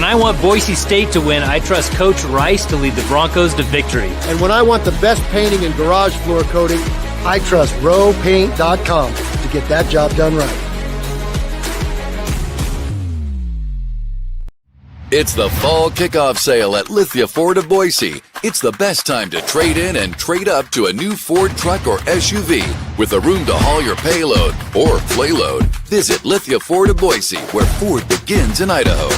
When I want Boise State to win, I trust Coach Rice to lead the Broncos to victory. And when I want the best painting and garage floor coating, I trust rowpaint.com to get that job done right. It's the fall kickoff sale at Lithia Ford of Boise. It's the best time to trade in and trade up to a new Ford truck or SUV with the room to haul your payload or playload. Visit Lithia Ford of Boise, where Ford begins in Idaho.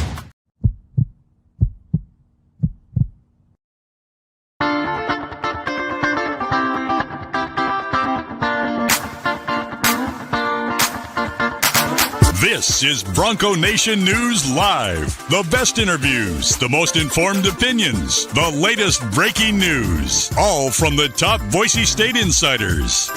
This is Bronco Nation News Live. The best interviews, the most informed opinions, the latest breaking news, all from the top Boise State insiders.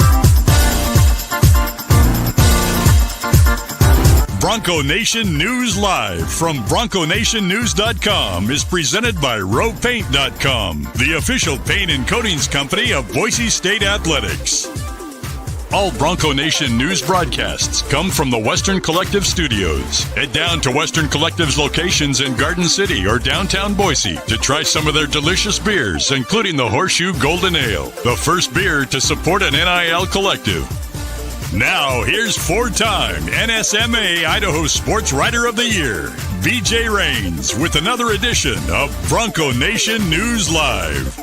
Bronco Nation News Live from BroncoNationNews.com is presented by rowpaint.com, the official paint and coatings company of Boise State Athletics. All Bronco Nation news broadcasts come from the Western Collective Studios. Head down to Western Collective's locations in Garden City or downtown Boise to try some of their delicious beers, including the Horseshoe Golden Ale, the first beer to support an NIL collective. Now, here's four-time NSMA Idaho Sports Writer of the Year, BJ Rains, with another edition of Bronco Nation News Live.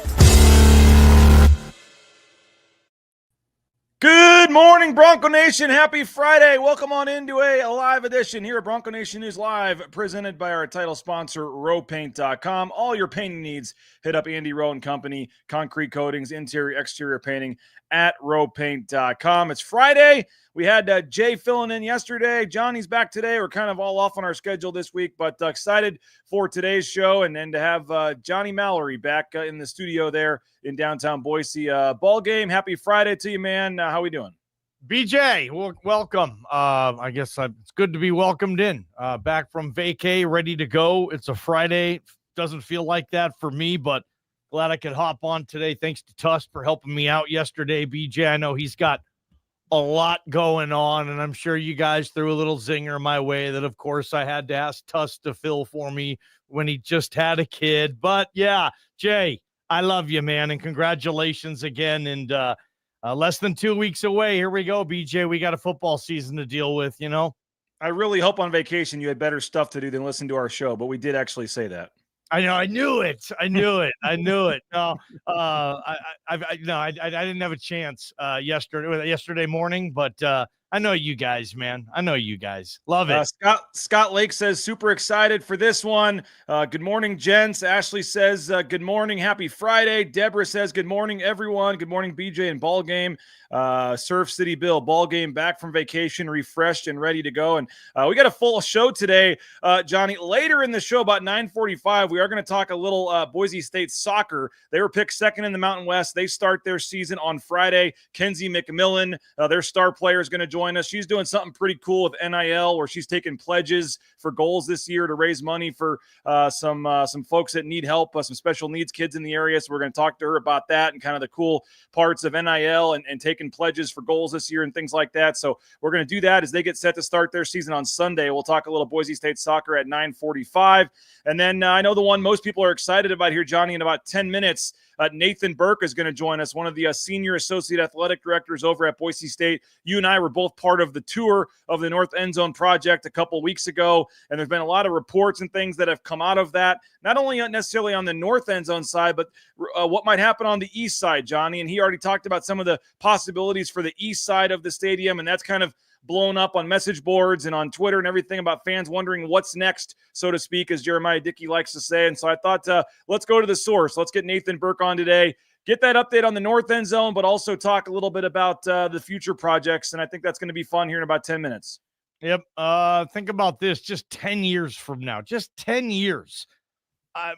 Good morning, Bronco Nation. Happy Friday. Welcome on into a live edition here at Bronco Nation News Live, presented by our title sponsor, rowpaint.com. All your painting needs, hit up Andy Rowe and Company, concrete coatings, interior, exterior painting at rowpaint.com. It's Friday. We had Jay filling in yesterday. Johnny's back today. We're kind of all off on our schedule this week, but excited for today's show and then to have Johnny Mallory back in the studio there in downtown Boise. Ball game. Happy Friday to you, man. How we doing? BJ, welcome. I guess it's good to be welcomed in. Back from vacay, ready to go. It's a Friday. Doesn't feel like that for me, but glad I could hop on today. Thanks to Tuss for helping me out yesterday, BJ. I know he's got a lot going on, and I'm sure you guys threw a little zinger my way that, of course, I had to ask Tuss to fill for me when he just had a kid. But, yeah, Jay, I love you, man, and congratulations again. And less than 2 weeks away. Here we go, BJ. We got a football season to deal with, you know? I really hope on vacation you had better stuff to do than listen to our show, but we did actually say that. I know. I knew it. No, I didn't have a chance yesterday morning, but I know you guys, man. I know you guys. Love it. Scott Lake says, super excited for this one. Good morning, gents. Ashley says, good morning. Happy Friday. Deborah says, good morning, everyone. Good morning, BJ and ball game. Surf City Bill, ball game, back from vacation, refreshed and ready to go. And we got a full show today, Johnny. Later in the show, about 9:45, we are going to talk a little Boise State soccer. They were picked second in the Mountain West. They start their season on Friday. Kenzie MacMillan, their star player, is going to join us. She's doing something pretty cool with NIL, where she's taking pledges for goals this year to raise money for some folks that need help, some special needs kids in the area. So we're going to talk to her about that and kind of the cool parts of NIL and taking pledges for goals this year and things like that. So we're going to do that as they get set to start their season on Sunday. We'll talk a little Boise State soccer at 9:45. And then I know the one most people are excited about here, Johnny, in about 10 minutes, Nathan Burk is going to join us, one of the senior associate athletic directors over at Boise State. You and I were both part of the tour of the North End Zone project a couple weeks ago, and there's been a lot of reports and things that have come out of that, not only necessarily on the North End Zone side, but what might happen on the east side, Johnny. And he already talked about some of the possibilities for the east side of the stadium, and that's kind of blown up on message boards and on Twitter and everything about fans wondering what's next, so to speak, as Jeremiah Dickey likes to say. And so I thought, let's go to the source. Let's get Nathan Burk on today, get that update on the North End Zone, but also talk a little bit about the future projects. And I think that's going to be fun here in about 10 minutes. Yep. Think about this, just 10 years from now, just 10 years,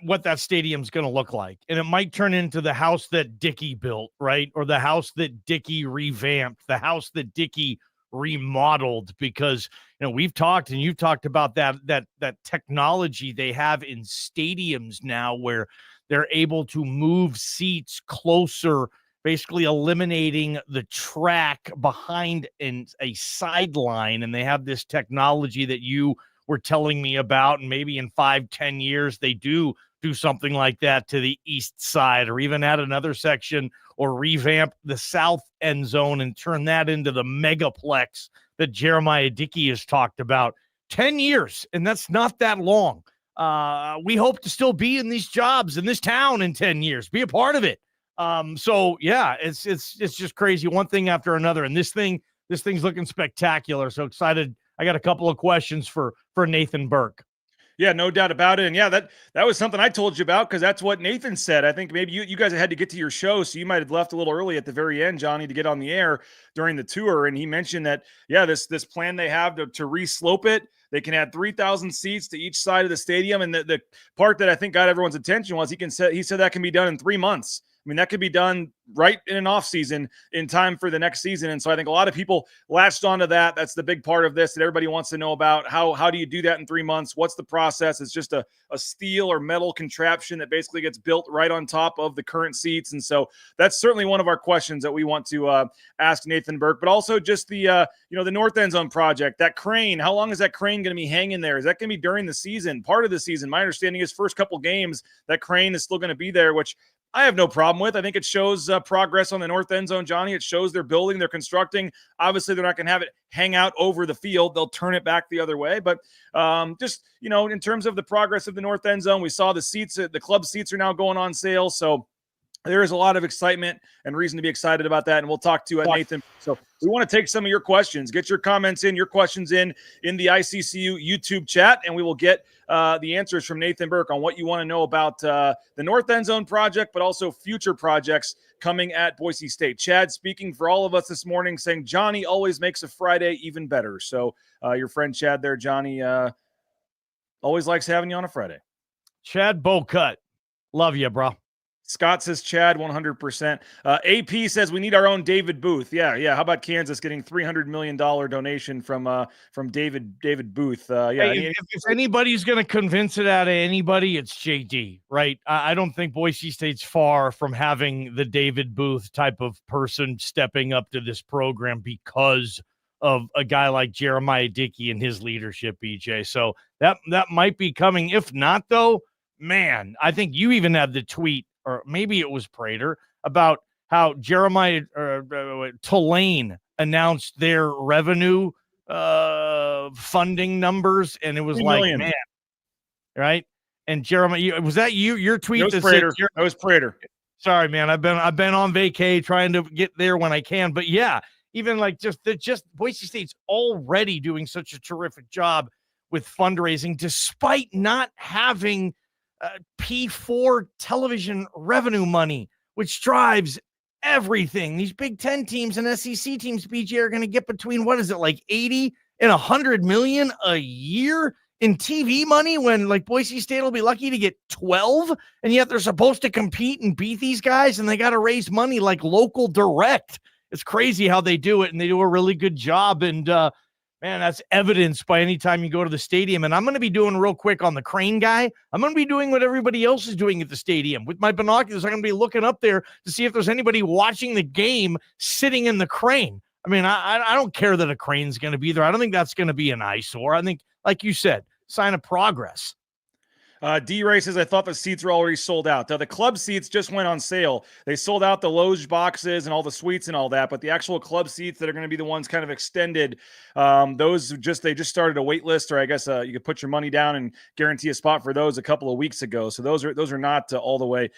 what that stadium's going to look like. And it might turn into the house that Dickey built, right? Or the house that Dickey revamped, the house that Dickey remodeled, because we've talked and you've talked about that technology they have in stadiums now where they're able to move seats closer, basically eliminating the track behind in a sideline, and they have this technology that you were telling me about. And maybe in 5-10 years, they do something like that to the east side, or even add another section, or revamp the south end zone and turn that into the megaplex that Jeremiah Dickey has talked about. 10 years, and that's not that long. We hope to still be in these jobs in this town in 10 years, be a part of it. So yeah, it's just crazy, one thing after another. And this thing's looking spectacular. So excited. I got a couple of questions for Nathan Burk. Yeah, no doubt about it. And yeah, that was something I told you about, because that's what Nathan said. I think maybe you guys had to get to your show, so you might have left a little early at the very end, Johnny, to get on the air during the tour. And he mentioned that, yeah, this plan they have to re-slope it. They can add 3,000 seats to each side of the stadium. And the part that I think got everyone's attention was he said that can be done in 3 months. I mean, that could be done right in an off season in time for the next season. And so I think a lot of people latched onto that. That's the big part of this that everybody wants to know about. How do you do that in 3 months? What's the process? It's just a steel or metal contraption that basically gets built right on top of the current seats. And so that's certainly one of our questions that we want to ask Nathan Burk, but also just the North End Zone project, that crane. How long is that crane going to be hanging there? Is that going to be during the season, part of the season? My understanding is first couple games, that crane is still going to be there, which I have no problem with. I think it shows progress on the North End Zone, Johnny. It shows they're building, they're constructing. Obviously, they're not going to have it hang out over the field. They'll turn it back the other way. But in terms of the progress of the North End Zone, we saw the seats, the club seats are now going on sale. So there is a lot of excitement and reason to be excited about that. And we'll talk to Nathan. So we want to take some of your questions. Get your comments in, your questions in the ICCU YouTube chat, and we will get the answers from Nathan Burk on what you want to know about the North End Zone project, but also future projects coming at Boise State. Chad speaking for all of us this morning, saying Johnny always makes a Friday even better. So your friend Chad there, Johnny, always likes having you on a Friday. Chad Bocut. Love you, bro. Scott says Chad 100%. AP says we need our own David Booth. Yeah. How about Kansas getting $300 million donation from David Booth? If anybody's going to convince it out of anybody, it's JD, right? I don't think Boise State's far from having the David Booth type of person stepping up to this program because of a guy like Jeremiah Dickey and his leadership, BJ. So that might be coming. If not, though, man, I think you even had the tweet, or maybe it was Prater, about how Jeremiah Tulane announced their revenue funding numbers, and it was like, man, right? And Jeremiah, was that you? Your tweet? That was Prater. Sorry, man. I've been on vacay trying to get there when I can, but yeah, even like just Boise State's already doing such a terrific job with fundraising, despite not having P4 television revenue money, which drives everything. These Big Ten teams and SEC teams, BJ, are going to get between, what is it, like 80 and 100 million a year in TV money, when like Boise State will be lucky to get 12, and yet they're supposed to compete and beat these guys, and they got to raise money like local direct. It's crazy how they do it, and they do a really good job. And man, that's evidenced by any time you go to the stadium. And I'm going to be doing real quick on the crane guy. I'm going to be doing what everybody else is doing at the stadium. With my binoculars, I'm going to be looking up there to see if there's anybody watching the game sitting in the crane. I mean, I don't care that a crane's going to be there. I don't think that's going to be an eyesore. I think, like you said, sign of progress. D-Ray says, I thought the seats were already sold out. The club seats just went on sale. They sold out the loge boxes and all the suites and all that, but the actual club seats that are going to be the ones kind of extended, they just started a wait list, or I guess you could put your money down and guarantee a spot for those a couple of weeks ago. So those are not all the way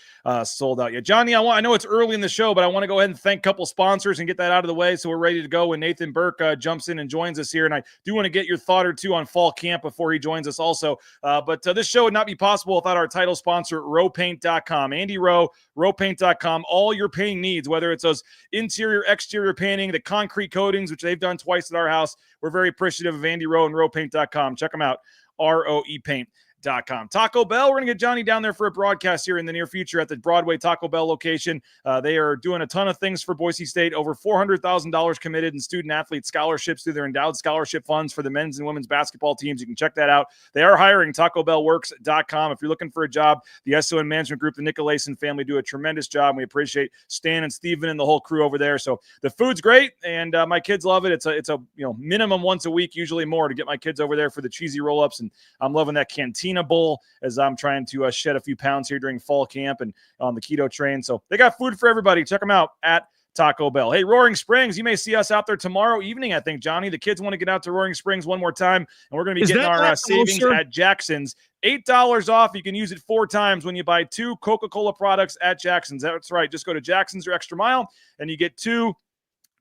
sold out yet. Johnny, I know it's early in the show, but I want to go ahead and thank a couple sponsors and get that out of the way so we're ready to go when Nathan Burk jumps in and joins us here. And I do want to get your thought or two on fall camp before he joins us also. But this show would not be possible without our title sponsor, rowpaint.com. Andy Rowe, rowpaint.com. All your painting needs, whether it's those interior, exterior painting, the concrete coatings, which they've done twice at our house. We're very appreciative of Andy Rowe and rowpaint.com. Check them out, ROE Paint. KTIK.com. Taco Bell, we're going to get Johnny down there for a broadcast here in the near future at the Broadway Taco Bell location. They are doing a ton of things for Boise State, over $400,000 committed in student-athlete scholarships through their endowed scholarship funds for the men's and women's basketball teams. You can check that out. They are hiring, TacoBellWorks.com. If you're looking for a job, the SON Management Group, the Nicolason family do a tremendous job, and we appreciate Stan and Steven and the whole crew over there. So the food's great, and my kids love it. It's a minimum once a week, usually more, to get my kids over there for the cheesy roll-ups, and I'm loving that Cantina Bowl as I'm trying to shed a few pounds here during fall camp and on the keto train. So they got food for everybody. Check them out at Taco Bell. Hey, Roaring Springs, you may see us out there tomorrow evening, I think, Johnny. The kids want to get out to Roaring Springs one more time, and we're going to be getting our savings at Jackson's. $8 off. You can use it 4 times when you buy 2 Coca-Cola products at Jackson's. That's right. Just go to Jackson's or Extra Mile, and you get 2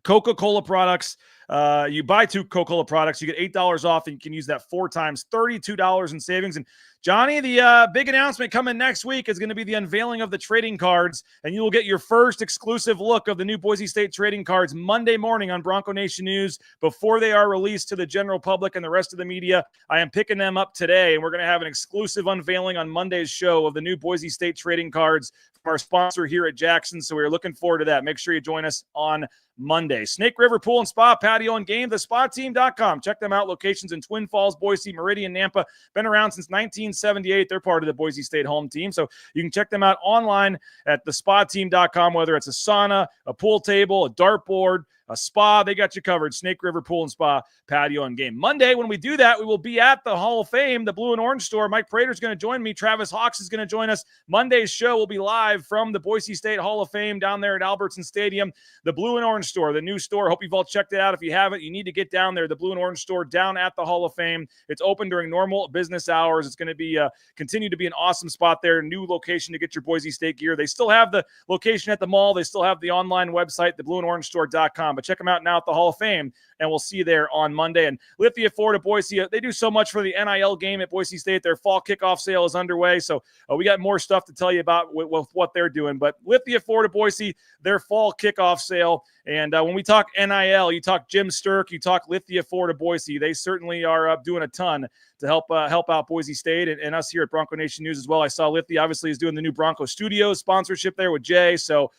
Coca-Cola products. You buy 2 Coca-Cola products, you get $8 off, and you can use that 4 times, $32 in savings. And Johnny, the big announcement coming next week is going to be the unveiling of the trading cards, and you will get your first exclusive look of the new Boise State trading cards Monday morning on Bronco Nation News before they are released to the general public and the rest of the media. I am picking them up today, and we're going to have an exclusive unveiling on Monday's show of the new Boise State trading cards from our sponsor here at Jackson, so we're looking forward to that. Make sure you join us on Monday. Snake River Pool and Spa, patio and game, thespateam.com. Check them out. Locations in Twin Falls, Boise, Meridian, Nampa. Been around since 1978. They're part of the Boise State home team. So you can check them out online at thespateam.com, whether it's a sauna, a pool table, a dartboard, a spa. They got you covered. Snake River Pool and Spa, patio and game. Monday, when we do that, we will be at the Hall of Fame, the Blue and Orange store. Mike Prater's going to join me. Travis Hawks is going to join us. Monday's show will be live from the Boise State Hall of Fame down there at Albertsons Stadium. The Blue and Orange store, the new store. Hope you've all checked it out. If you haven't, you need to get down there. The Blue and Orange store down at the Hall of Fame. It's open during normal business hours. It's going to be continue to be an awesome spot there. New location to get your Boise State gear. They still have the location at the mall. They still have the online website, theblueandorangestore.com. But check them out now at the Hall of Fame, and we'll see you there on Monday. And Lithia Ford of Boise, they do so much for the NIL game at Boise State. Their fall kickoff sale is underway, so we got more stuff to tell you about with what they're doing. But Lithia Ford of Boise, their fall kickoff sale. And when we talk NIL, you talk Jim Sturk, you talk Lithia Ford of Boise. They certainly are doing a ton to help out Boise State and us here at Bronco Nation News as well. I saw Lithia obviously is doing the new Bronco Studios sponsorship there with Jay. So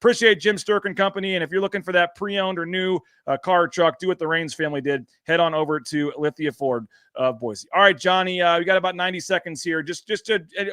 appreciate Jim Sturk and company. And if you're looking for that pre-owned or new car or truck, do what the Raines family did. Head on over to Lithia Ford of Boise. All right, Johnny, we got about 90 seconds here. Just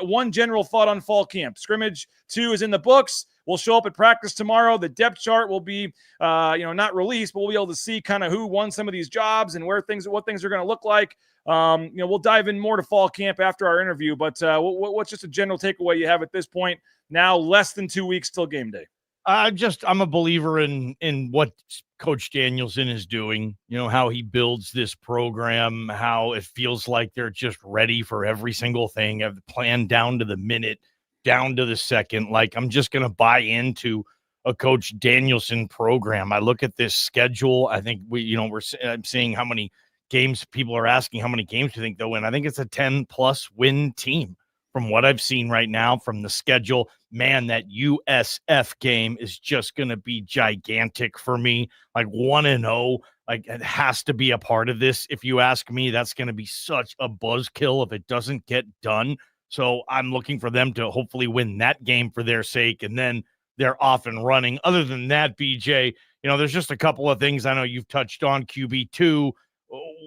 one general thought on fall camp. Scrimmage 2 is in the books. We'll show up at practice tomorrow. The depth chart will be, not released, but we'll be able to see kind of who won some of these jobs and what things are going to look like. We'll dive in more to fall camp after our interview. But what's just a general takeaway you have at this point? Now less than 2 weeks till game day. I'm a believer in what Coach Danielson is doing, how he builds this program, how it feels like they're just ready for every single thing, have the plan down to the minute, down to the second. Like, I'm just going to buy into a Coach Danielson program. I look at this schedule. I think I'm seeing how many games people are asking, how many games do you think they'll win? I think it's a 10+ win team from what I've seen right now from the schedule. Man, that USF game is just going to be gigantic for me. Like 1-0, like it has to be a part of this. If you ask me, that's going to be such a buzzkill if it doesn't get done. So I'm looking for them to hopefully win that game for their sake, and then they're off and running. Other than that, BJ, there's just a couple of things I know you've touched on. QB2,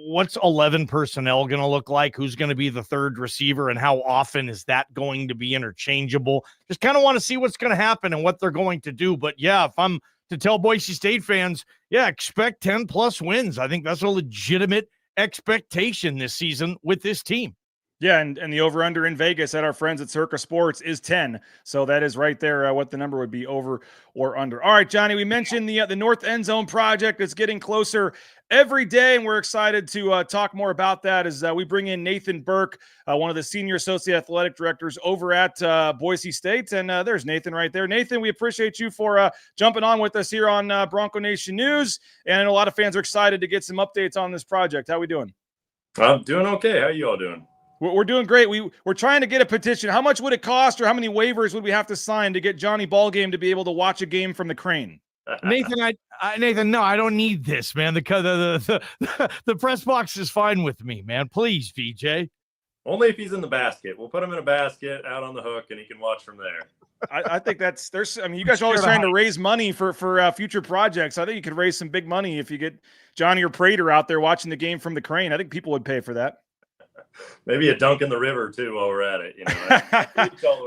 what's 11 personnel going to look like? Who's going to be the third receiver, and how often is that going to be interchangeable? Just kind of want to see what's going to happen and what they're going to do. But yeah, if I'm to tell Boise State fans, expect 10+ wins. I think that's a legitimate expectation this season with this team. Yeah, and the over-under in Vegas at our friends at Circa Sports is 10. So that is right there what the number would be, over or under. All right, Johnny, we mentioned the North End Zone project. It's getting closer every day, and we're excited to talk more about that as we bring in Nathan Burk, one of the senior associate athletic directors over at Boise State. And there's Nathan right there. Nathan, we appreciate you for jumping on with us here on Bronco Nation News. And a lot of fans are excited to get some updates on this project. How we doing? I'm doing okay. How you all doing? We're doing great. We're trying to get a petition. How much would it cost, or how many waivers would we have to sign to get Johnny Ballgame to be able to watch a game from the crane? Nathan, Nathan, no, I don't need this, man. The press box is fine with me, man. Please, VJ. Only if he's in the basket. We'll put him in a basket out on the hook, and he can watch from there. I think you guys are always trying to raise money for future projects. I think you could raise some big money if you get Johnny or Prater out there watching the game from the crane. I think people would pay for that. Maybe a dunk in the river too while we're at it.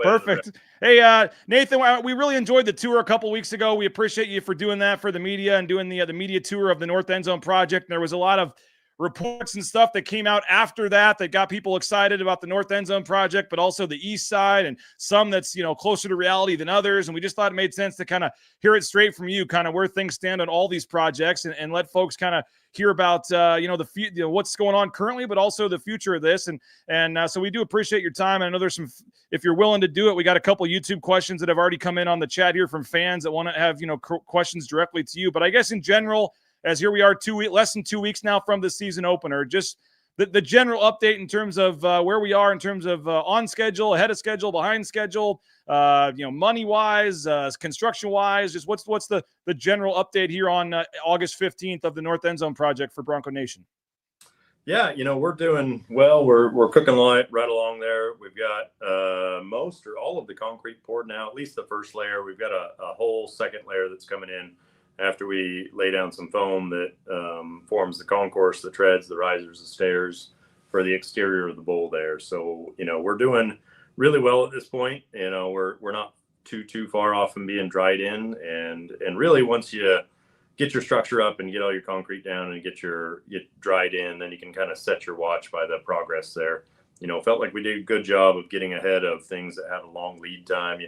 Perfect. Hey, Nathan, we really enjoyed the tour a couple weeks ago. We appreciate you for doing that for the media and doing the media tour of the North End Zone project. And there was a lot of reports and stuff that came out after that got people excited about the North End Zone project, but also the east side and some that's, closer to reality than others. And we just thought it made sense to kind of hear it straight from you, kind of where things stand on all these projects and let folks kind of hear about, what's going on currently, but also the future of this. And so we do appreciate your time. I know there's some, if you're willing to do it, we got a couple YouTube questions that have already come in on the chat here from fans that want to have, questions directly to you. But I guess in general, as here we are less than 2 weeks now from the season opener, just the general update in terms of where we are in terms of on schedule, ahead of schedule, behind schedule, money wise, construction wise, just what's the general update here on August 15th of the North End Zone project for Bronco Nation? Yeah, we're doing well. We're cooking right along there. We've got most or all of the concrete poured now, at least the first layer. We've got a whole second layer that's coming in after we lay down some foam that forms the concourse, the treads, the risers, the stairs for the exterior of the bowl there. So, we're doing really well at this point. We're not too far off from being dried in. And really, once you get your structure up and get all your concrete down and get dried in, then you can kind of set your watch by the progress there. Felt like we did a good job of getting ahead of things that had a long lead time.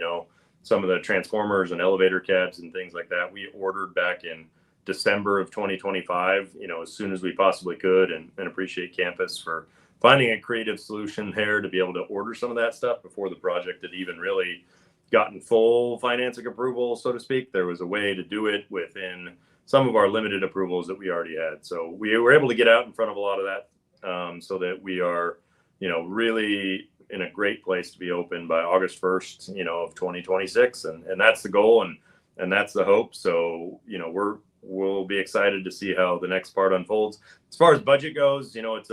Some of the transformers and elevator cabs and things like that we ordered back in December of 2025, as soon as we possibly could, and appreciate campus for finding a creative solution there to be able to order some of that stuff before the project had even really gotten full financing approval, so to speak. There was a way to do it within some of our limited approvals that we already had. So we were able to get out in front of a lot of that so that we are, really in a great place to be open by August 1st, of 2026. And that's the goal and that's the hope. So, we'll be excited to see how the next part unfolds. As far as budget goes, it's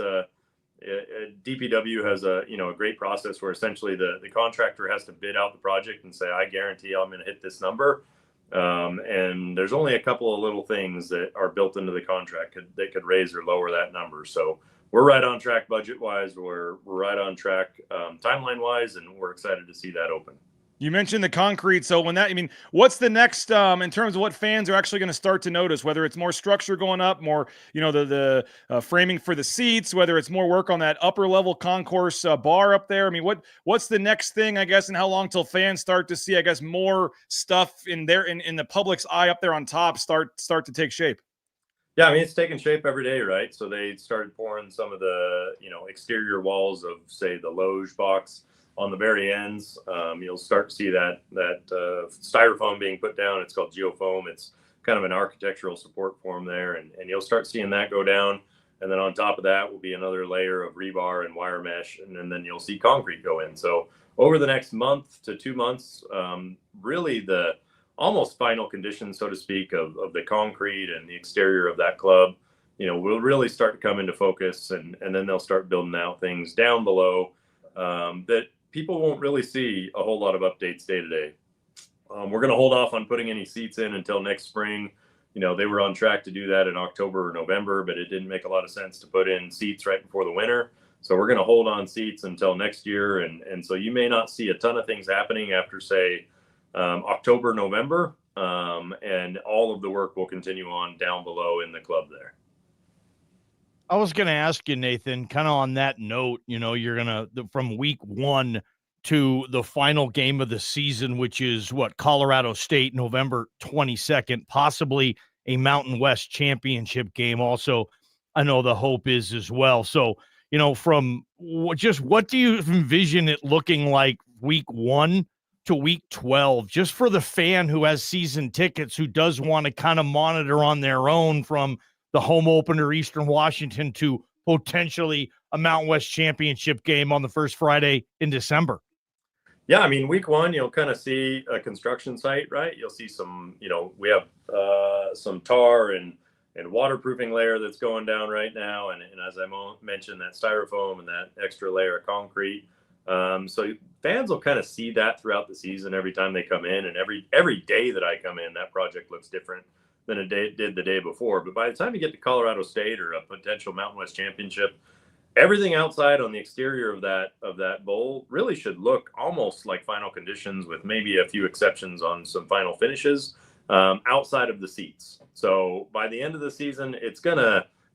DPW has a great process where essentially the contractor has to bid out the project and say, I guarantee I'm going to hit this number. And there's only a couple of little things that are built into the contract that could raise or lower that number. So we're right on track budget wise. We're right on track timeline wise, and we're excited to see that open. You mentioned the concrete. So what's the next in terms of what fans are actually going to start to notice, whether it's more structure going up, more, the framing for the seats, whether it's more work on that upper level concourse bar up there. What's the next thing, I guess, and how long till fans start to see, I guess, more stuff in the public's eye up there on top start to take shape? Yeah, it's taking shape every day, right? So they started pouring some of the, exterior walls of, say, the loge box on the very ends. You'll start to see that styrofoam being put down. It's called geofoam. It's kind of an architectural support form there, and you'll start seeing that go down. And then on top of that will be another layer of rebar and wire mesh, and then you'll see concrete go in. So over the next month to 2 months, really the almost final condition, so to speak, of the concrete and the exterior of that club, will really start to come into focus, and then they'll start building out things down below that people won't really see a whole lot of updates day to day. We're going to hold off on putting any seats in until next spring. They were on track to do that in October or November, but it didn't make a lot of sense to put in seats right before the winter. So we're going to hold on seats until next year. And so you may not see a ton of things happening after, say, October, November, and all of the work will continue on down below in the club there. I was going to ask you, Nathan, kind of on that note, you're going to, from week 1 to the final game of the season, which is Colorado State, November 22nd, possibly a Mountain West championship game. Also, I know the hope is as well. So, from what do you envision it looking like week 1 to week 12, just for the fan who has season tickets, who does want to kind of monitor on their own from the home opener, Eastern Washington, to potentially a Mountain West championship game on the first Friday in December? Yeah, week 1, you'll kind of see a construction site, right? You'll see some, we have some tar and and waterproofing layer that's going down right now. And as I mentioned, that styrofoam and that extra layer of concrete. So fans will kind of see that throughout the season every time they come in, and every day that I come in, that project looks different than it did the day before. But by the time you get to Colorado State or a potential Mountain West championship, everything outside on the exterior of that bowl really should look almost like final conditions, with maybe a few exceptions on some final finishes outside of the seats. So by the end of the season,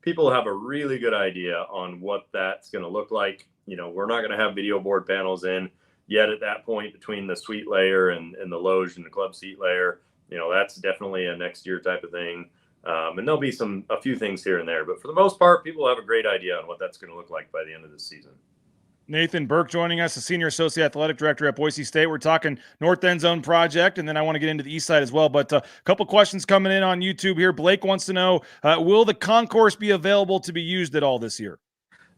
people have a really good idea on what that's going to look like. We're not going to have video board panels in yet at that point between the suite layer and the loge and the club seat layer. That's definitely a next year type of thing. And there'll be a few things here and there, but for the most part, people have a great idea on what that's going to look like by the end of this season. Nathan Burk joining us, the Senior Associate Athletic Director at Boise State. We're talking North End Zone project, and then I want to get into the east side as well. But a couple questions coming in on YouTube here. Blake wants to know, will the concourse be available to be used at all this year?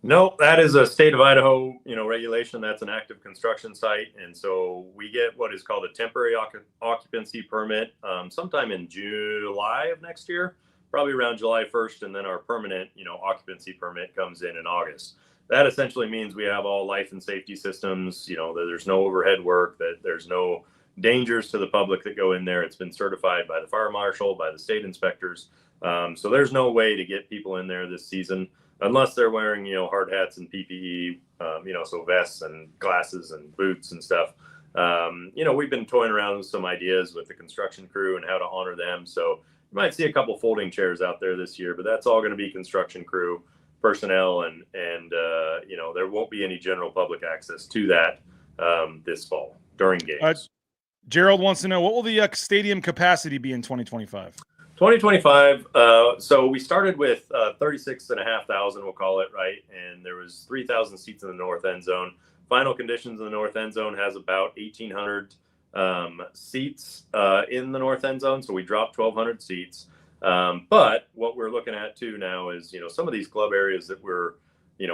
No, that is a state of Idaho, regulation. That's an active construction site. And so we get what is called a temporary occupancy permit sometime in July of next year, probably around July 1st. And then our permanent, occupancy permit comes in August. That essentially means we have all life and safety systems, that there's no overhead work, that there's no dangers to the public that go in there. It's been certified by the fire marshal, by the state inspectors. So there's no way to get people in there this season unless they're wearing, hard hats and PPE, so vests and glasses and boots and stuff. We've been toying around with some ideas with the construction crew and how to honor them. So you might see a couple folding chairs out there this year, but that's all going to be construction crew personnel, and there won't be any general public access to that this fall during games. Gerald wants to know, what will the stadium capacity be in 2025? 2025. So we started with 36,500, we'll call it, right? And there was 3,000 seats in the north end zone. Final conditions in the north end zone has about 1,800 seats in the north end zone. So we dropped 1,200 seats. But what we're looking at too now is, some of these club areas that we're,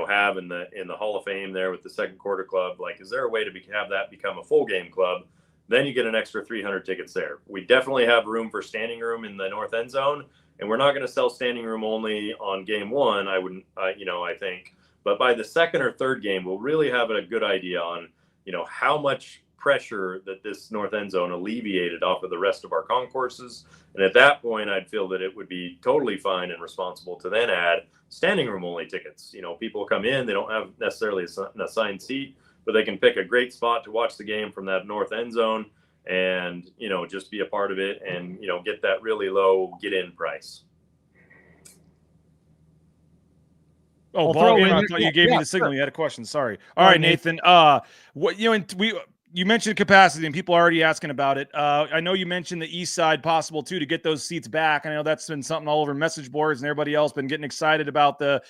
have in the Hall of Fame there with the second quarter club, like, is there a way to have that become a full game club? Then you get an extra 300 tickets there. We definitely have room for standing room in the north end zone, and we're not going to sell standing room only on game one. I think, but by the second or third game, we'll really have a good idea on, how much pressure that this north end zone alleviated off of the rest of our concourses. And at that point, I'd feel that it would be totally fine and responsible to then add standing room only tickets. People come in, they don't have necessarily an assigned seat, but they can pick a great spot to watch the game from that north end zone and, just be a part of it and, get that really low get-in price. Oh, Ball Game, I thought you gave me the signal. Sure. You had a question. Sorry. All right, Nathan. You mentioned capacity and people are already asking about it. I know you mentioned the east side possible too to get those seats back. I know that's been something all over message boards and everybody else been getting excited about the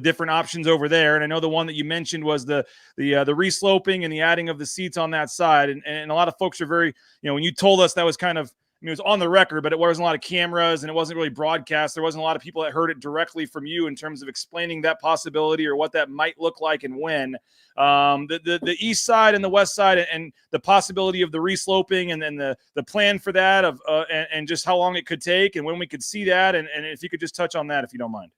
different options over there. And I know the one that you mentioned was the resloping and the adding of the seats on that side. And a lot of folks are very, when you told us that was kind of, it was on the record, but it wasn't a lot of cameras and it wasn't really broadcast. There wasn't a lot of people that heard it directly from you in terms of explaining that possibility or what that might look like and when. The east side and the west side and the possibility of the resloping and then the plan for that and just how long it could take and when we could see that. And if you could just touch on that, if you don't mind.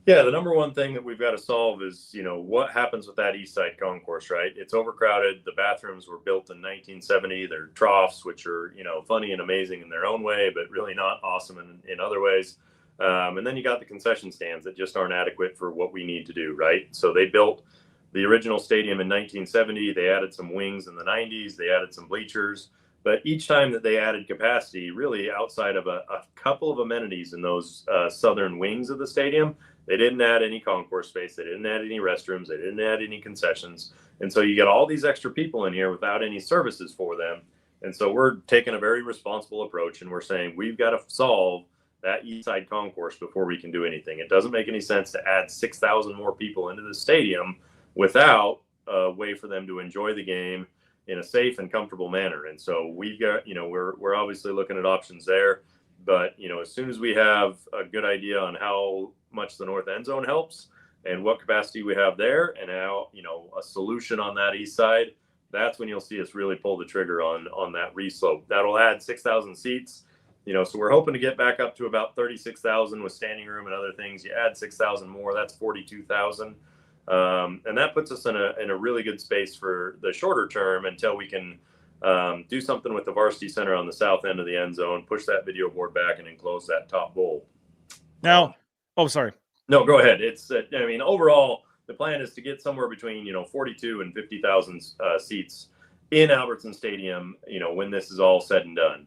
Yeah, the number one thing that we've got to solve is, what happens with that east side concourse, right? It's overcrowded. The bathrooms were built in 1970. They're troughs, which are, funny and amazing in their own way, but really not awesome in other ways. And then you got the concession stands that just aren't adequate for what we need to do, right? So they built the original stadium in 1970. They added some wings in the 90s. They added some bleachers. But each time that they added capacity, really outside of a couple of amenities in those southern wings of the stadium, they didn't add any concourse space. They didn't add any restrooms. They didn't add any concessions. And so you get all these extra people in here without any services for them. And so we're taking a very responsible approach, and we're saying we've got to solve that east side concourse before we can do anything. It doesn't make any sense to add 6,000 more people into the stadium without a way for them to enjoy the game in a safe and comfortable manner. And so we've got, we're obviously looking at options there, but, as soon as we have a good idea on how much the north end zone helps and what capacity we have there and how, a solution on that east side, that's when you'll see us really pull the trigger on that reslope. That'll add 6,000 seats. So we're hoping to get back up to about 36,000 with standing room and other things. You add 6,000 more, that's 42,000. And that puts us in a really good space for the shorter term until we can do something with the varsity center on the south end of the end zone, push that video board back, and enclose that top bowl. Now, sorry. No, go ahead. It's, overall, the plan is to get somewhere between, 42 and 50,000 seats in Albertsons Stadium, when this is all said and done.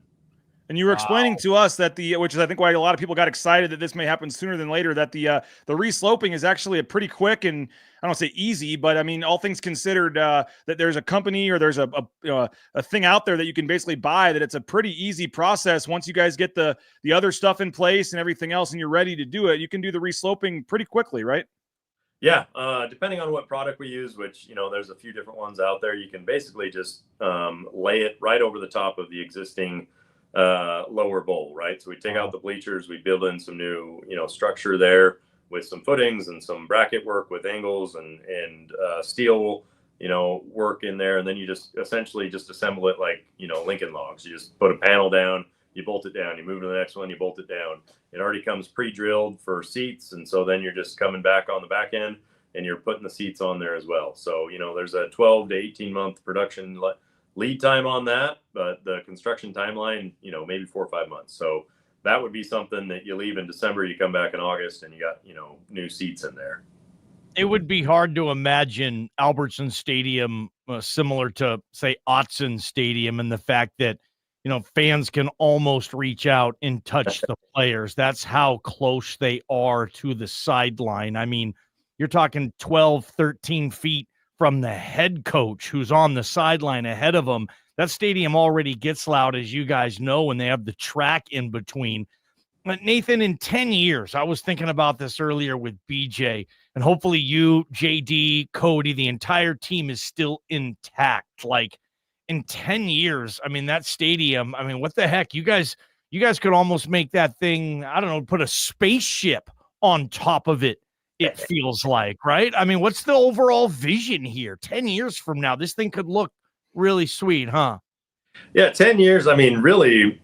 And you were explaining to us that which is I think why a lot of people got excited that this may happen sooner than later, that the resloping is actually a pretty quick and I don't say easy, but I mean all things considered, that there's a company or there's a thing out there that you can basically buy, that it's a pretty easy process once you guys get the other stuff in place and everything else and you're ready to do it. You can do the resloping pretty quickly, right? Yeah, depending on what product we use, which there's a few different ones out there, you can basically just lay it right over the top of the existing lower bowl, right? So we take out the bleachers, we build in some new structure there with some footings and some bracket work with angles and steel work in there, and then you just essentially just assemble it like Lincoln logs. You just put a panel down, you bolt it down, you move to the next one, you bolt it down. It already comes pre-drilled for seats, and so then you're just coming back on the back end and you're putting the seats on there as well. So there's a 12 to 18 month production lead time on that, but the construction timeline, maybe 4 or 5 months. So that would be something that you leave in December, you come back in August, and you got, new seats in there. It would be hard to imagine Albertsons Stadium similar to, say, Autzen Stadium, and the fact that, fans can almost reach out and touch the players. That's how close they are to the sideline. I mean, you're talking 12, 13 feet from the head coach who's on the sideline ahead of them. That stadium already gets loud, as you guys know, when they have the track in between. But Nathan, in 10 years, I was thinking about this earlier with BJ, and hopefully you, JD, Cody, the entire team is still intact. Like in 10 years, I mean, that stadium, I mean, what the heck? You guys could almost make that thing, I don't know, put a spaceship on top of it. It feels like, right? I mean, what's the overall vision here? 10 years from now, this thing could look really sweet, huh? Yeah, 10 years. I mean, really,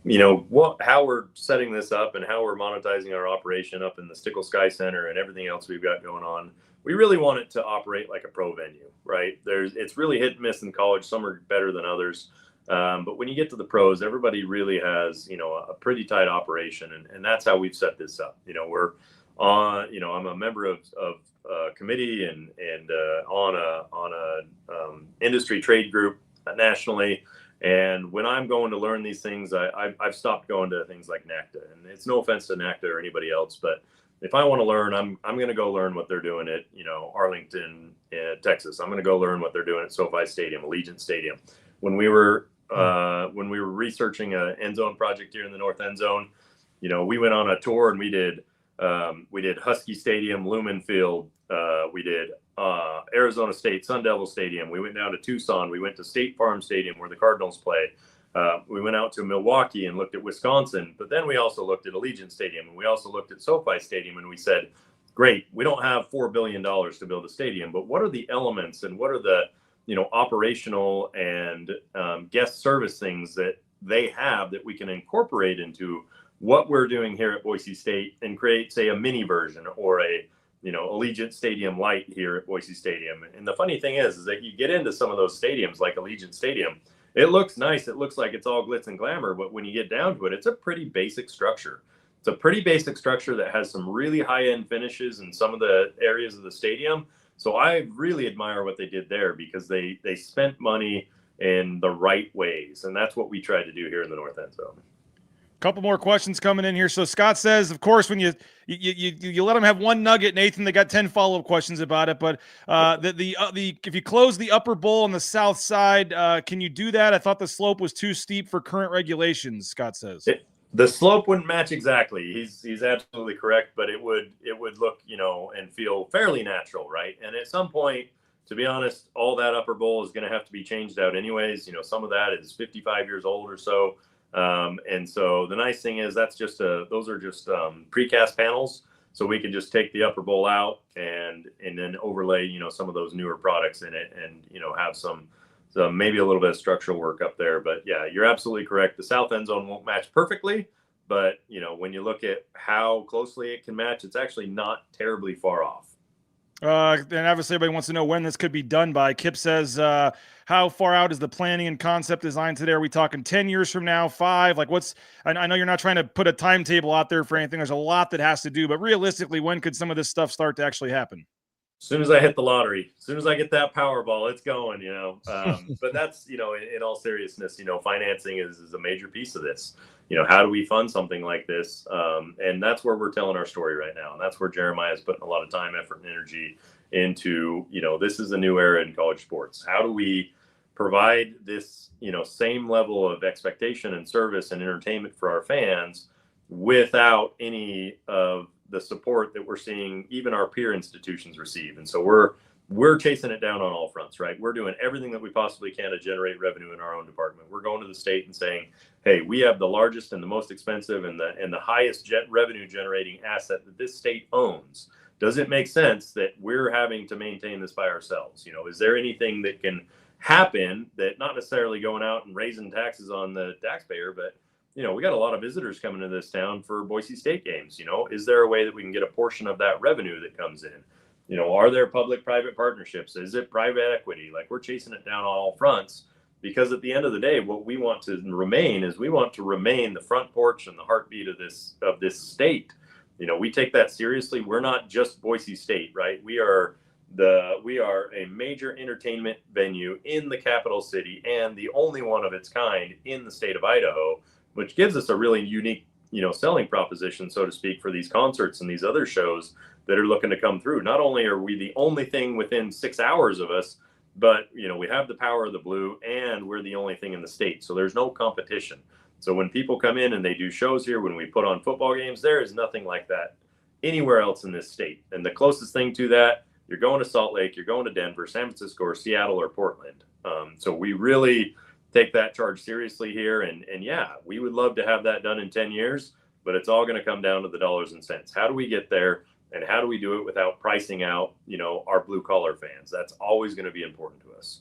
how we're setting this up and how we're monetizing our operation up in the Stickle Sky Center and everything else we've got going on. We really want it to operate like a pro venue, right? It's really hit and miss in college. Some are better than others. But when you get to the pros, everybody really has, a pretty tight operation. And that's how we've set this up. We're on, I'm a member of a committee and on a industry trade group nationally. And when I'm going to learn these things, I've stopped going to things like NACDA. And it's no offense to NACDA or anybody else, but if I want to learn, I'm going to go learn what they're doing at, Arlington, Texas. I'm going to go learn what they're doing at SoFi Stadium, Allegiant Stadium. When we were researching an end zone project here in the North End Zone, we went on a tour and we did Husky Stadium, Lumen Field. We did Arizona State, Sun Devil Stadium. We went down to Tucson. We went to State Farm Stadium where the Cardinals play. We went out to Milwaukee and looked at Wisconsin, but then we also looked at Allegiant Stadium and we also looked at SoFi Stadium, and we said, great, we don't have $4 billion to build a stadium, but what are the elements and what are the, operational and guest service things that they have that we can incorporate into what we're doing here at Boise State and create, say, a mini version or a, Allegiant Stadium Light here at Boise Stadium. And the funny thing is that you get into some of those stadiums like Allegiant Stadium, it looks nice. It looks like it's all glitz and glamour, but when you get down to it, it's a pretty basic structure. It's a pretty basic structure that has some really high-end finishes in some of the areas of the stadium. So I really admire what they did there because they spent money in the right ways. And that's what we try to do here in the North End Zone. Couple more questions coming in here. So Scott says, of course, when you let them have one nugget, Nathan, they got 10 follow-up questions about it. But if you close the upper bowl on the south side, can you do that? I thought the slope was too steep for current regulations, Scott says. The slope wouldn't match exactly. He's absolutely correct, but it would look, and feel fairly natural, right? And at some point, to be honest, all that upper bowl is going to have to be changed out anyways. Some of that is 55 years old or so. And so the nice thing is those are just precast panels. So we can just take the upper bowl out and then overlay, some of those newer products in it and, have some maybe a little bit of structural work up there. But yeah, you're absolutely correct. The south end zone won't match perfectly, But, when you look at how closely it can match, it's actually not terribly far off. And obviously everybody wants to know when this could be done by. Kip says, how far out is the planning and concept design today? Are we talking 10 years from now, 5? Like I know you're not trying to put a timetable out there for anything. There's a lot that has to do, but realistically, when could some of this stuff start to actually happen? As soon as I hit the lottery, as soon as I get that Powerball, it's going, but that's, in all seriousness, financing is a major piece of this. How do we fund something like this? And that's where we're telling our story right now. And that's where Jeremiah is putting a lot of time, effort, and energy into, this is a new era in college sports. How do we provide this, same level of expectation and service and entertainment for our fans without any of the support that we're seeing even our peer institutions receive? And so we're chasing it down on all fronts, right? We're doing everything that we possibly can to generate revenue in our own department. We're going to the state and saying, hey, we have the largest and the most expensive and the highest revenue generating asset that this state owns. Does it make sense that we're having to maintain this by ourselves? Is there anything that can happen that not necessarily going out and raising taxes on the taxpayer, but we got a lot of visitors coming to this town for Boise State games. Is there a way that we can get a portion of that revenue that comes in? Are there public-private partnerships? Is it private equity? Like, we're chasing it down on all fronts, because at the end of the day, what we want to remain is we want to remain the front porch and the heartbeat of this state. We take that seriously. We're not just Boise State, right? We are a major entertainment venue in the capital city and the only one of its kind in the state of Idaho, which gives us a really unique, selling proposition, so to speak, for these concerts and these other shows that are looking to come through. Not only are we the only thing within 6 hours of us, but, we have the power of the blue and we're the only thing in the state. So there's no competition. So when people come in and they do shows here, when we put on football games, there is nothing like that anywhere else in this state. And the closest thing to that, you're going to Salt Lake, you're going to Denver, San Francisco, or Seattle, or Portland. So we really take that charge seriously here. And yeah, we would love to have that done in 10 years, but it's all going to come down to the dollars and cents. How do we get there? And how do we do it without pricing out, our blue collar fans? That's always going to be important to us.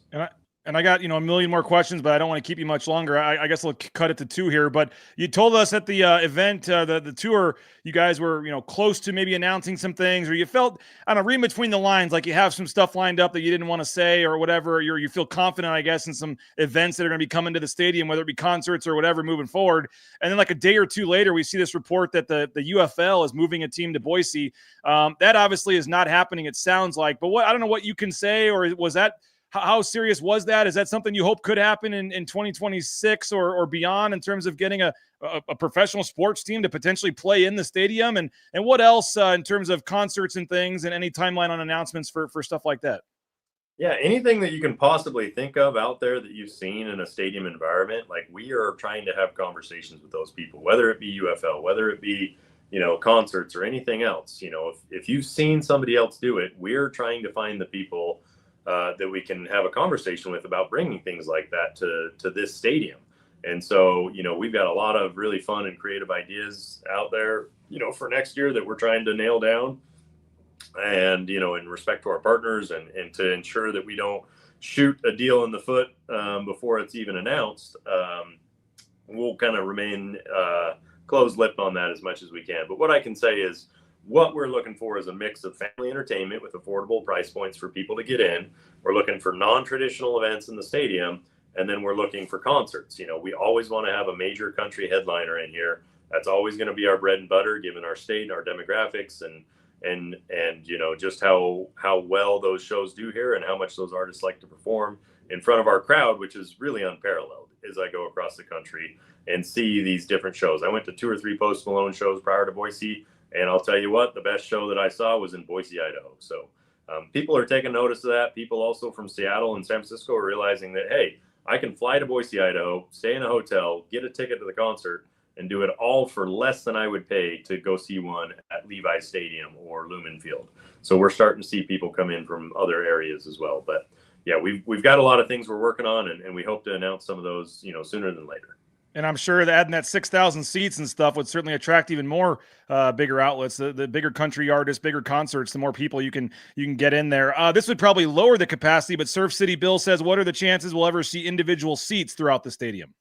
And I got, a million more questions, but I don't want to keep you much longer. I guess I'll cut it to 2 here. But you told us at the event, the tour, you guys were, close to maybe announcing some things, or you felt, I don't know, reading between the lines, like you have some stuff lined up that you didn't want to say or whatever. You feel confident, I guess, in some events that are going to be coming to the stadium, whether it be concerts or whatever, moving forward. And then like a day or 2 later, we see this report that the UFL is moving a team to Boise. That obviously is not happening, it sounds like. But I don't know what you can say, or was that, how serious was that? Is that something you hope could happen in 2026 or beyond, in terms of getting a professional sports team to potentially play in the stadium? And what else in terms of concerts and things, and any timeline on announcements for stuff like that? Yeah, anything that you can possibly think of out there that you've seen in a stadium environment, like, we are trying to have conversations with those people, whether it be UFL, whether it be, concerts or anything else. If you've seen somebody else do it, we're trying to find the people that we can have a conversation with about bringing things like that to this stadium. And so, we've got a lot of really fun and creative ideas out there, for next year that we're trying to nail down. And, in respect to our partners and to ensure that we don't shoot a deal in the foot before it's even announced, we'll kind of remain closed-lipped on that as much as we can. But what I can say is, what we're looking for is a mix of family entertainment with affordable price points for people to get in. We're looking for non-traditional events in the stadium, and then we're looking for concerts. We always want to have a major country headliner in here. That's always going to be our bread and butter, given our state, our demographics, and just how well those shows do here and how much those artists like to perform in front of our crowd, which is really unparalleled as I go across the country and see these different shows. I went to 2 or 3 Post Malone shows prior to Boise, and I'll tell you what, the best show that I saw was in Boise, Idaho. So people are taking notice of that. People also from Seattle and San Francisco are realizing that, hey, I can fly to Boise, Idaho, stay in a hotel, get a ticket to the concert, and do it all for less than I would pay to go see one at Levi's Stadium or Lumen Field. So we're starting to see people come in from other areas as well. But yeah, we've got a lot of things we're working on, and we hope to announce some of those, sooner than later. And I'm sure that adding that 6,000 seats and stuff would certainly attract even more bigger outlets, the bigger country artists, bigger concerts, the more people you can get in there. This would probably lower the capacity, but Surf City Bill says, what are the chances we'll ever see individual seats throughout the stadium?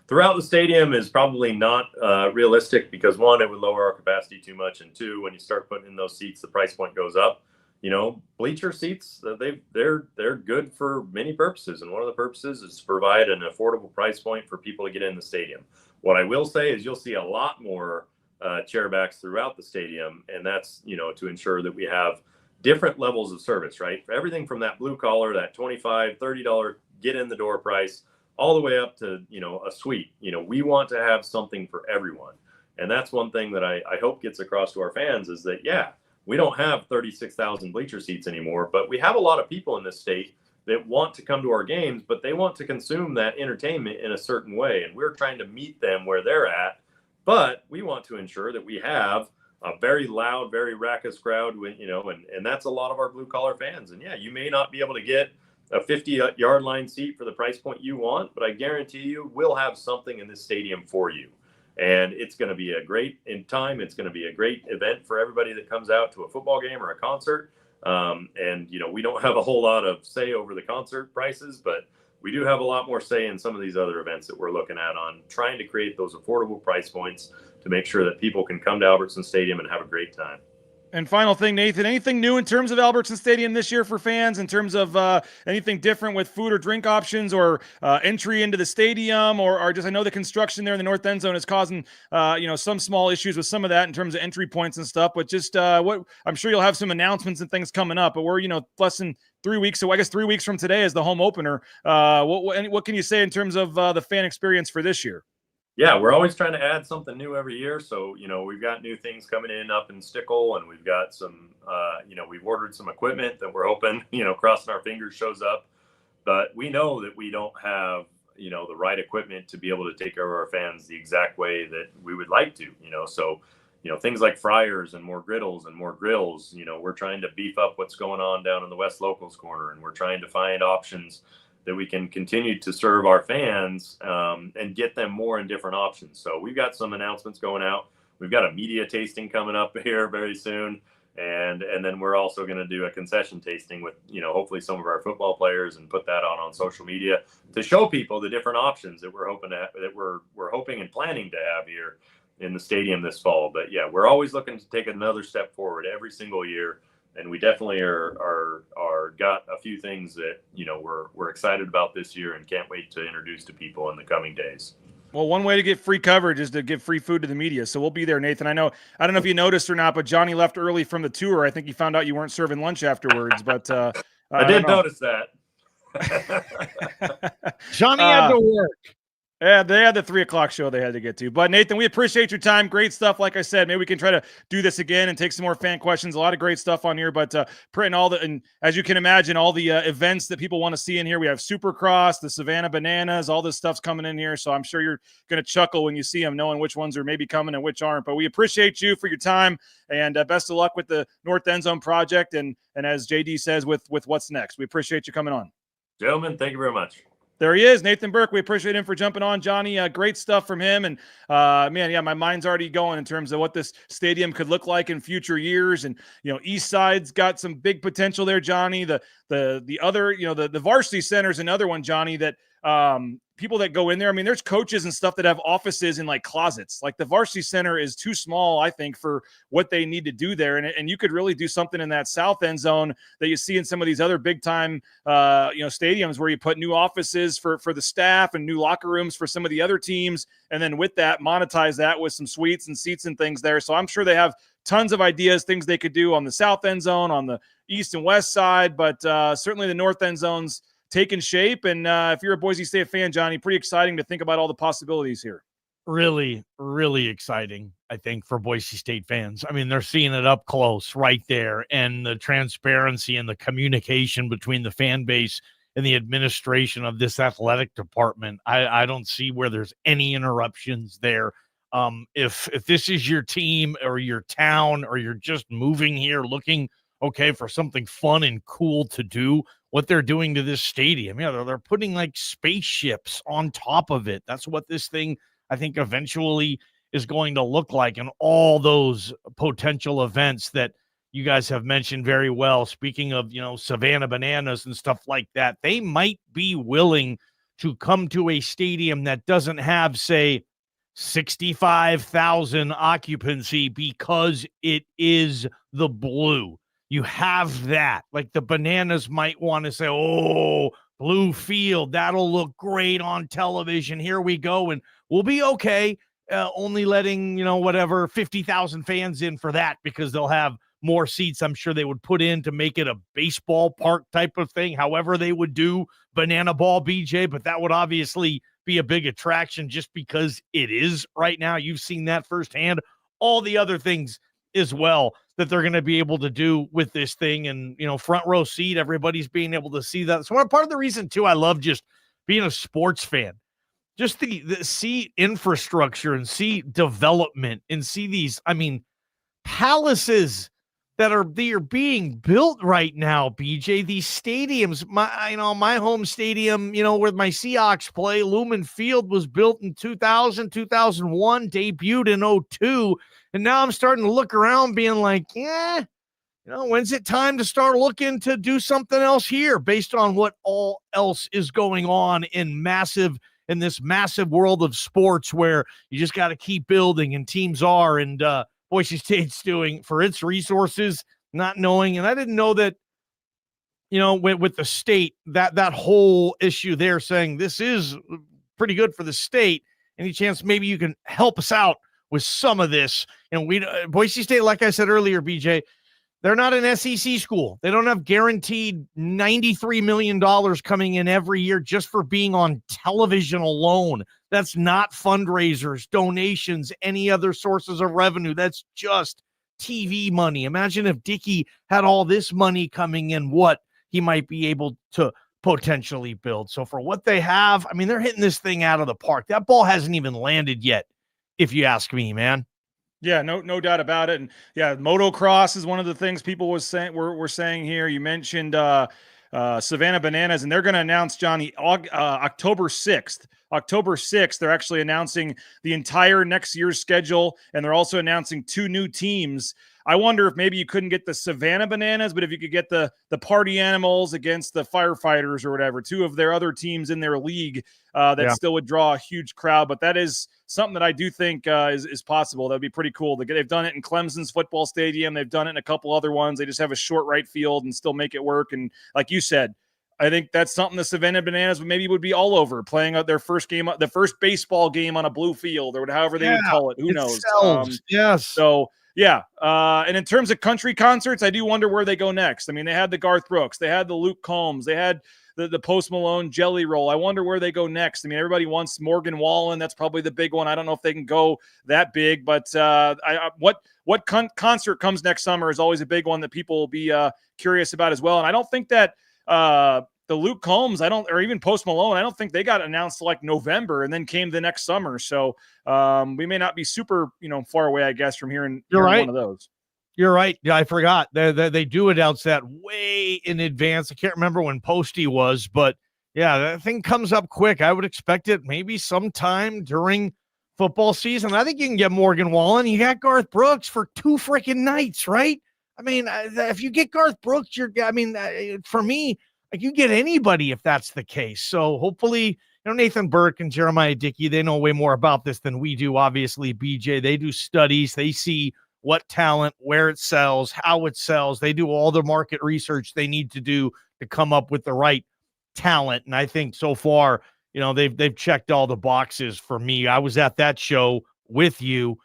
throughout the stadium is probably not realistic because, one, it would lower our capacity too much, and two, when you start putting in those seats, the price point goes up. Bleacher seats, they're good for many purposes, and one of the purposes is to provide an affordable price point for people to get in the stadium. What I will say is you'll see a lot more chairbacks throughout the stadium, and that's to ensure that we have different levels of service, right? For everything from that blue collar, that $25, $30 get in the door price, all the way up to a suite. We want to have something for everyone, and that's one thing that I hope gets across to our fans is that we don't have 36,000 bleacher seats anymore, but we have a lot of people in this state that want to come to our games, but they want to consume that entertainment in a certain way. And we're trying to meet them where they're at, but we want to ensure that we have a very loud, very raucous crowd, and that's a lot of our blue collar fans. And you may not be able to get a 50-yard line seat for the price point you want, but I guarantee you we'll have something in this stadium for you. And it's going to be a great It's going to be a great event for everybody that comes out to a football game or a concert. We don't have a whole lot of say over the concert prices, but we do have a lot more say in some of these other events that we're looking at on trying to create those affordable price points to make sure that people can come to Albertsons Stadium and have a great time. And final thing, Nathan, anything new in terms of Albertsons Stadium this year for fans in terms of anything different with food or drink options or entry into the stadium or just, I know the construction there in the north end zone is causing, some small issues with some of that in terms of entry points and stuff, but just what I'm sure you'll have some announcements and things coming up, but we're, less than 3 weeks. So I guess 3 weeks from today is the home opener. What can you say in terms of the fan experience for this year? Yeah, we're always trying to add something new every year. So, we've got new things coming in up in Stickle, and we've got some, we've ordered some equipment that we're hoping, crossing our fingers shows up. But we know that we don't have, the right equipment to be able to take care of our fans the exact way that we would like to, So, things like fryers and more griddles and more grills, we're trying to beef up what's going on down in the West Locals corner, and we're trying to find options that we can continue to serve our fans and get them more and different options. So we've got some announcements going out. We've got a media tasting coming up here very soon. And then we're also going to do a concession tasting with, hopefully some of our football players and put that on social media to show people the different options that we're hoping and planning to have here in the stadium this fall. But we're always looking to take another step forward every single year. And we definitely are got a few things that, we're excited about this year and can't wait to introduce to people in the coming days. Well, one way to get free coverage is to give free food to the media. So we'll be there, Nathan. I don't know if you noticed or not, but Johnny left early from the tour. I think he found out you weren't serving lunch afterwards, but I did notice that. Johnny had to work. Yeah, they had the 3:00 show they had to get to. But Nathan, we appreciate your time. Great stuff. Like I said, maybe we can try to do this again and take some more fan questions. A lot of great stuff on here. But and as you can imagine, all the events that people want to see in here. We have Supercross, the Savannah Bananas, all this stuff's coming in here. So I'm sure you're going to chuckle when you see them, knowing which ones are maybe coming and which aren't. But we appreciate you for your time, and best of luck with the North End Zone project. And as JD says, with what's next. We appreciate you coming on. Gentlemen, thank you very much. There he is, Nathan Burk. We appreciate him for jumping on, Johnny. Great stuff from him. And my mind's already going in terms of what this stadium could look like in future years. And East Side's got some big potential there, Johnny. The other, the varsity center is another one, Johnny, that people that go in there. I mean, there's coaches and stuff that have offices in like closets. Like the varsity center is too small, I think, for what they need to do there. And you could really do something in that south end zone that you see in some of these other big time, stadiums where you put new offices for the staff and new locker rooms for some of the other teams. And then with that, monetize that with some suites and seats and things there. So I'm sure they have tons of ideas, things they could do on the south end zone, on the east and west side, but certainly the north end zone's taking shape. And if you're a Boise State fan, Johnny, pretty exciting to think about all the possibilities here. Really, really exciting, I think, for Boise State fans. I mean, they're seeing it up close right there, and the transparency and the communication between the fan base and the administration of this athletic department. I don't see where there's any interruptions there. If this is your team or your town, or you're just moving here looking for something fun and cool to do, what they're doing to this stadium, they're putting like spaceships on top of it. That's what this thing, I think, eventually is going to look like. And all those potential events that you guys have mentioned very well, speaking of, Savannah Bananas and stuff like that, they might be willing to come to a stadium that doesn't have, say, 65,000 occupancy because it is the Blue. You have that. Like the Bananas might want to say, oh, Blue Field, that'll look great on television. Here we go. And we'll be okay. Only letting, 50,000 fans in for that because they'll have more seats. I'm sure they would put in to make it a baseball park type of thing. However they would do Banana Ball, BJ, but that would obviously be a big attraction just because it is right now. You've seen that firsthand. All the other things as well that they're going to be able to do with this thing, and front row seat, everybody's being able to see that. So part of the reason too I love just being a sports fan, just the see infrastructure and see development and see these palaces that are being built right now, BJ. These stadiums, my home stadium, where my Seahawks play, Lumen Field, was built in 2000, 2001, debuted in 2002. And now I'm starting to look around being like, when's it time to start looking to do something else here based on what all else is going on in this massive world of sports where you just got to keep building and teams are, and Boise State's doing for its resources, not knowing. And I didn't know that, with the state, that whole issue there saying this is pretty good for the state. Any chance maybe you can help us out with some of this? And Boise State, like I said earlier, BJ, they're not an SEC school. They don't have guaranteed $93 million coming in every year just for being on television alone. That's not fundraisers, donations, any other sources of revenue. That's just TV money. Imagine if Dickey had all this money coming in, what he might be able to potentially build. So for what they have, they're hitting this thing out of the park. That ball hasn't even landed yet, if you ask me, man. Yeah, no doubt about it. And yeah, motocross is one of the things people were saying here. You mentioned Savannah Bananas, and they're going to announce, Johnny, October 6th. October 6th, they're actually announcing the entire next year's schedule, and they're also announcing 2 new teams. I wonder if maybe you couldn't get the Savannah Bananas, but if you could get the Party Animals against the Firefighters or whatever, 2 of their other teams in their league, still would draw a huge crowd. But that is something that I do think is possible. That'd be pretty cool. They've done it in Clemson's football stadium. They've done it in a couple other ones. They just have a short right field and still make it work. And like you said, I think that's something the Savannah Bananas would be all over, playing out their first game, the first baseball game on a blue field, or however they would call it. Who knows? Yes. So, yeah. And in terms of country concerts, I do wonder where they go next. They had the Garth Brooks, they had the Luke Combs, they had the Post Malone Jelly Roll. I wonder where they go next. Everybody wants Morgan Wallen. That's probably the big one. I don't know if they can go that big, but what concert comes next summer is always a big one that people will be curious about as well. And I don't think that the Luke Combs, or even Post Malone, I don't think they got announced like November and then came the next summer. So we may not be super, far away, I guess, from hearing one of those. You're right. Yeah, I forgot. They do announce that way in advance. I can't remember when Posty was, but yeah, that thing comes up quick. I would expect it maybe sometime during football season. I think you can get Morgan Wallen. You got Garth Brooks for 2 freaking nights, right? If you get Garth Brooks, for me, like, you get anybody if that's the case. So hopefully, Nathan Burk and Jeremiah Dickey, they know way more about this than we do. Obviously, BJ, they do studies. They see what talent, where it sells, how it sells. They do all the market research they need to do to come up with the right talent. And I think so far, they've checked all the boxes for me. I was at that show with you.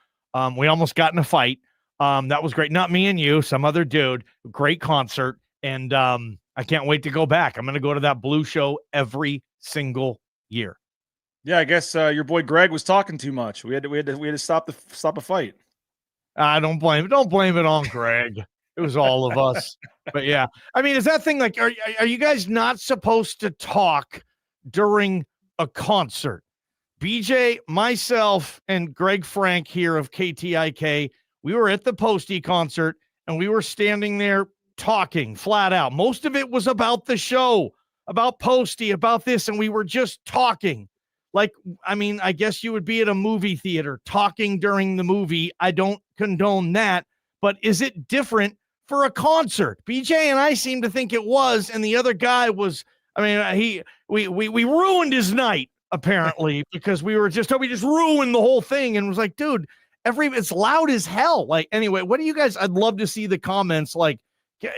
We almost got in a fight. That was great. Not me and you, some other dude. Great concert. And I can't wait to go back. I'm going to go to that Blue show every single year. Yeah, I guess your boy Greg was talking too much. We had to stop a fight. Don't blame it on Greg. It was all of us. But yeah, is that thing like, are you guys not supposed to talk during a concert? BJ, myself, and Greg Frank here of KTIK, we were at the Posty concert and we were standing there talking flat out. Most of it was about the show, about Posty, about this, and we were just talking. Like, I guess you would be at a movie theater talking during the movie. I don't condone that, but is it different for a concert? BJ and I seem to think it was, and the other guy was, I mean, we ruined his night apparently because we just ruined the whole thing and was like, dude, it's loud as hell. Like, anyway, what do you guys? I'd love to see the comments. Like,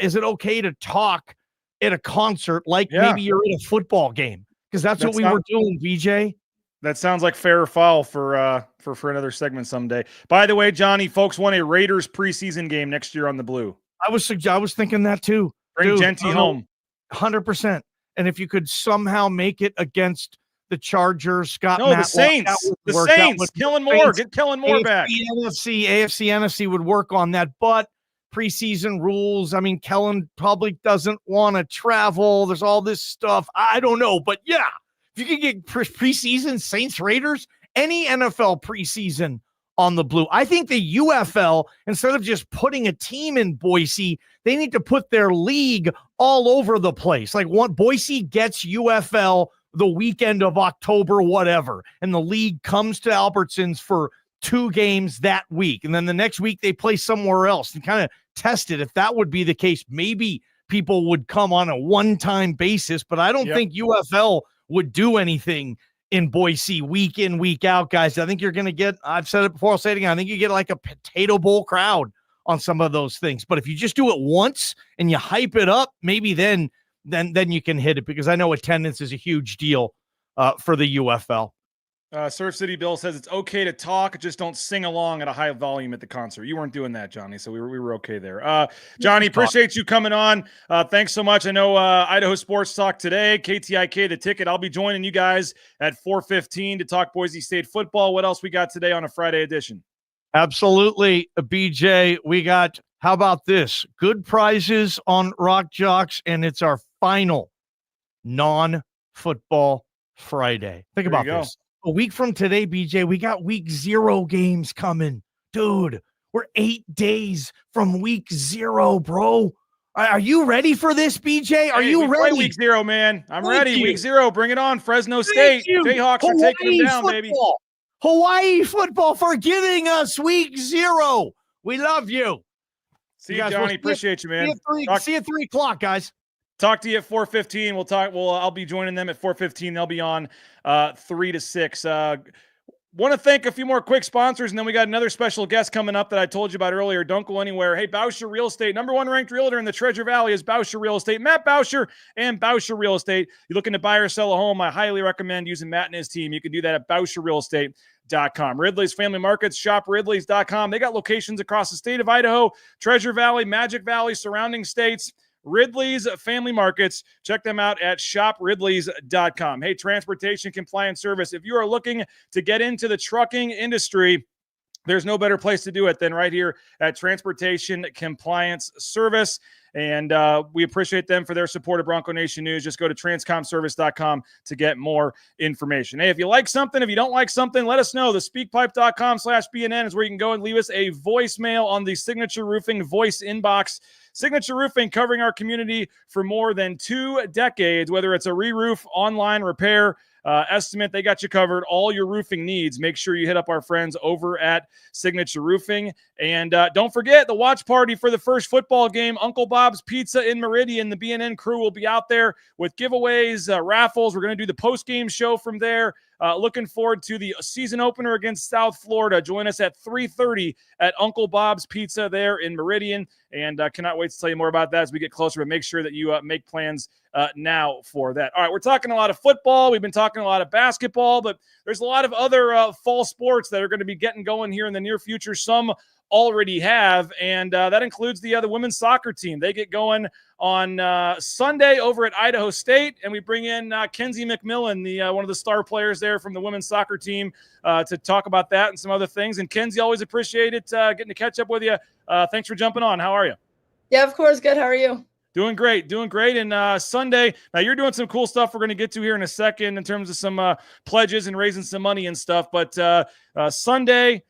is it okay to talk at a concert like maybe you're in a football game? Because that's what we were doing, VJ. That sounds like fair or foul for another segment someday. By the way, Johnny, folks want a Raiders preseason game next year on the Blue. I was thinking that too. Bring Genty home. 100%. And if you could somehow make it against the Chargers, the Saints. The Saints. Kellen Moore. Get Kellen Moore back. AFC, NFC would work on that. But preseason rules, I mean, Kellen probably doesn't want to travel. There's all this stuff. I don't know. But yeah, if you could get preseason Saints Raiders, any NFL preseason on the Blue. I think the UFL, instead of just putting a team in Boise, they need to put their league all over the place. Like Boise gets UFL the weekend of October, whatever, and the league comes to Albertsons for 2 games that week. And then the next week they play somewhere else and kind of test it. If that would be the case, maybe people would come on a one-time basis, but I don't think UFL would do anything in Boise week in, week out, guys. I think you're going to get, I've said it before, I'll say it again, I think you get like a Potato Bowl crowd on some of those things. But if you just do it once and you hype it up, maybe then you can hit it, because I know attendance is a huge deal for the UFL. Surf City Bill says it's okay to talk, just don't sing along at a high volume at the concert. You weren't doing that, Johnny, so we were okay there. Johnny, appreciate you coming on. Thanks so much. I know Idaho Sports Talk today, KTIK, the ticket. I'll be joining you guys at 4:15 to talk Boise State football. What else we got today on a Friday edition? Absolutely, BJ. We got, how about this? Good prizes on Rock Jocks, and it's our final non-football Friday. Think about this. A week from today, BJ, we got week 0 games coming. Dude, we're 8 days from week 0, bro. Are you ready for this, BJ? Are you ready? Week 0, man. I'm ready. Week 0. Bring it on. Fresno State. Jayhawks are taking them down, baby. Hawaii football for giving us week 0. We love you. See you, Johnny. Appreciate you, man. See you at 3 o'clock, guys. Talk to you at 4:15. We'll talk. I'll be joining them at 4:15. They'll be on 3 to 6. Want to thank a few more quick sponsors, and then we got another special guest coming up that I told you about earlier. Don't go anywhere. Hey, Bauscher Real Estate, #1 ranked realtor in the Treasure Valley is Bauscher Real Estate. Matt Bauscher and Bauscher Real Estate. You're looking to buy or sell a home, I highly recommend using Matt and his team. You can do that at BauscherRealEstate.com. Ridley's Family Markets, shop Ridley's.com. They got locations across the state of Idaho, Treasure Valley, Magic Valley, surrounding states. Ridley's Family Markets. Check them out at shopridleys.com. Hey, Transportation Compliance Service. If you are looking to get into the trucking industry, there's no better place to do it than right here at Transportation Compliance Service. And we appreciate them for their support of Bronco Nation News. Just go to transcomservice.com to get more information. Hey, if you like something, if you don't like something, let us know. The speakpipe.com/BNN is where you can go and leave us a voicemail on the Signature Roofing voice inbox. Signature Roofing, covering our community for more than 2 decades, whether it's a re-roof, online repair, estimate, they got you covered. All your roofing needs. Make sure you hit up our friends over at Signature Roofing. And don't forget the watch party for the first football game, Uncle Bob's Pizza in Meridian. The BNN crew will be out there with giveaways, raffles. We're going to do the post-game show from there. Looking forward to the season opener against South Florida. Join us at 3:30 at Uncle Bob's Pizza there in Meridian. And cannot wait to tell you more about that as we get closer. But make sure that you make plans now for that. All right, we're talking a lot of football. We've been talking a lot of basketball, but there's a lot of other fall sports that are going to be getting going here in the near future. Some already have, and that includes the women's soccer team. They get going on Sunday over at Idaho State, and we bring in Kenzie MacMillan, the one of the star players there from the women's soccer team, to talk about that and some other things. And Kenzie, always appreciate it getting to catch up with you. Thanks for jumping on. How are you? Yeah, of course. Good. How are you? Doing great. And Sunday, now you're doing some cool stuff we're going to get to here in a second in terms of some pledges and raising some money and stuff. But Sunday,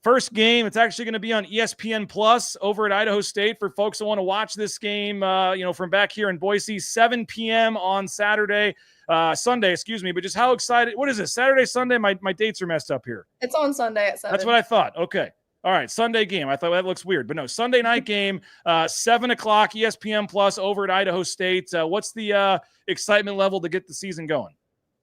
first game, it's actually going to be on ESPN Plus over at Idaho State for folks that want to watch this game, from back here in Boise, 7 p.m. on Sunday, excuse me. But just how excited, what is it, Saturday, Sunday? My dates are messed up here. It's on Sunday at 7. That's what I thought. Okay. All right, Sunday game. I thought that looks weird, but no, Sunday night game, 7 o'clock, ESPN Plus over at Idaho State. What's the excitement level to get the season going?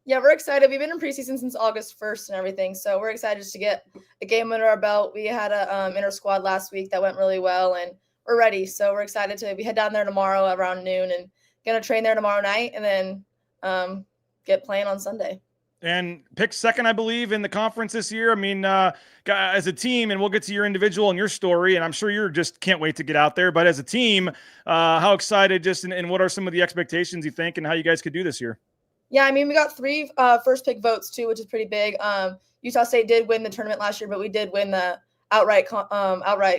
Yeah, we're excited. We've been in preseason since August 1st and everything, so we're excited just to get a game under our belt. We had a inter squad last week that went really well, and we're ready. So we're excited to head down there tomorrow around noon and gonna train there tomorrow night, and then get playing on Sunday. And picked second, I believe, in the conference this year. I mean, as a team, and we'll get to your individual and your story, and I'm sure you're just can't wait to get out there. But as a team, how excited and what are some of the expectations you think and how you guys could do this year? Yeah, I mean, we got 3 first pick votes too, which is pretty big. Utah State did win the tournament last year, but we did win the outright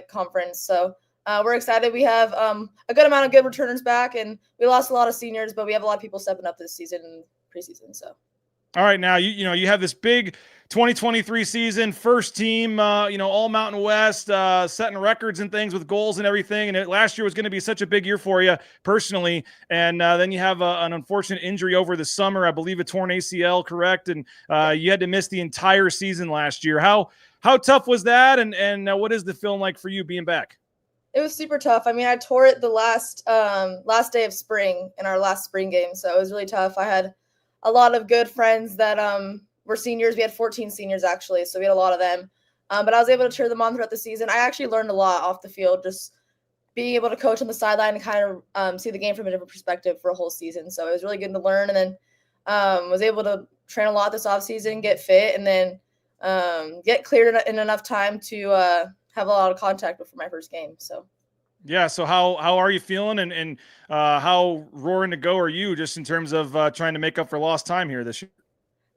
conference. So we're excited. We have a good amount of good returners back, and we lost a lot of seniors, but we have a lot of people stepping up this season and preseason. So. All right, now you have this big 2023 season, first team, all Mountain West, setting records and things with goals and everything. And last year was going to be such a big year for you personally, and then you have an unfortunate injury over the summer. I believe a torn ACL, correct? And you had to miss the entire season last year. How tough was that? And what is the feeling like for you being back? It was super tough. I mean, I tore it the last day of spring in our last spring game, so it was really tough. I had a lot of good friends that were seniors. We had 14 seniors actually, so we had a lot of them. But I was able to cheer them on throughout the season. I actually learned a lot off the field, just being able to coach on the sideline and kind of see the game from a different perspective for a whole season. So it was really good to learn, and then was able to train a lot this offseason, get fit, and then get cleared in enough time to have a lot of contact before my first game. So. Yeah. So how are you feeling and how roaring to go are you just in terms of trying to make up for lost time here this year?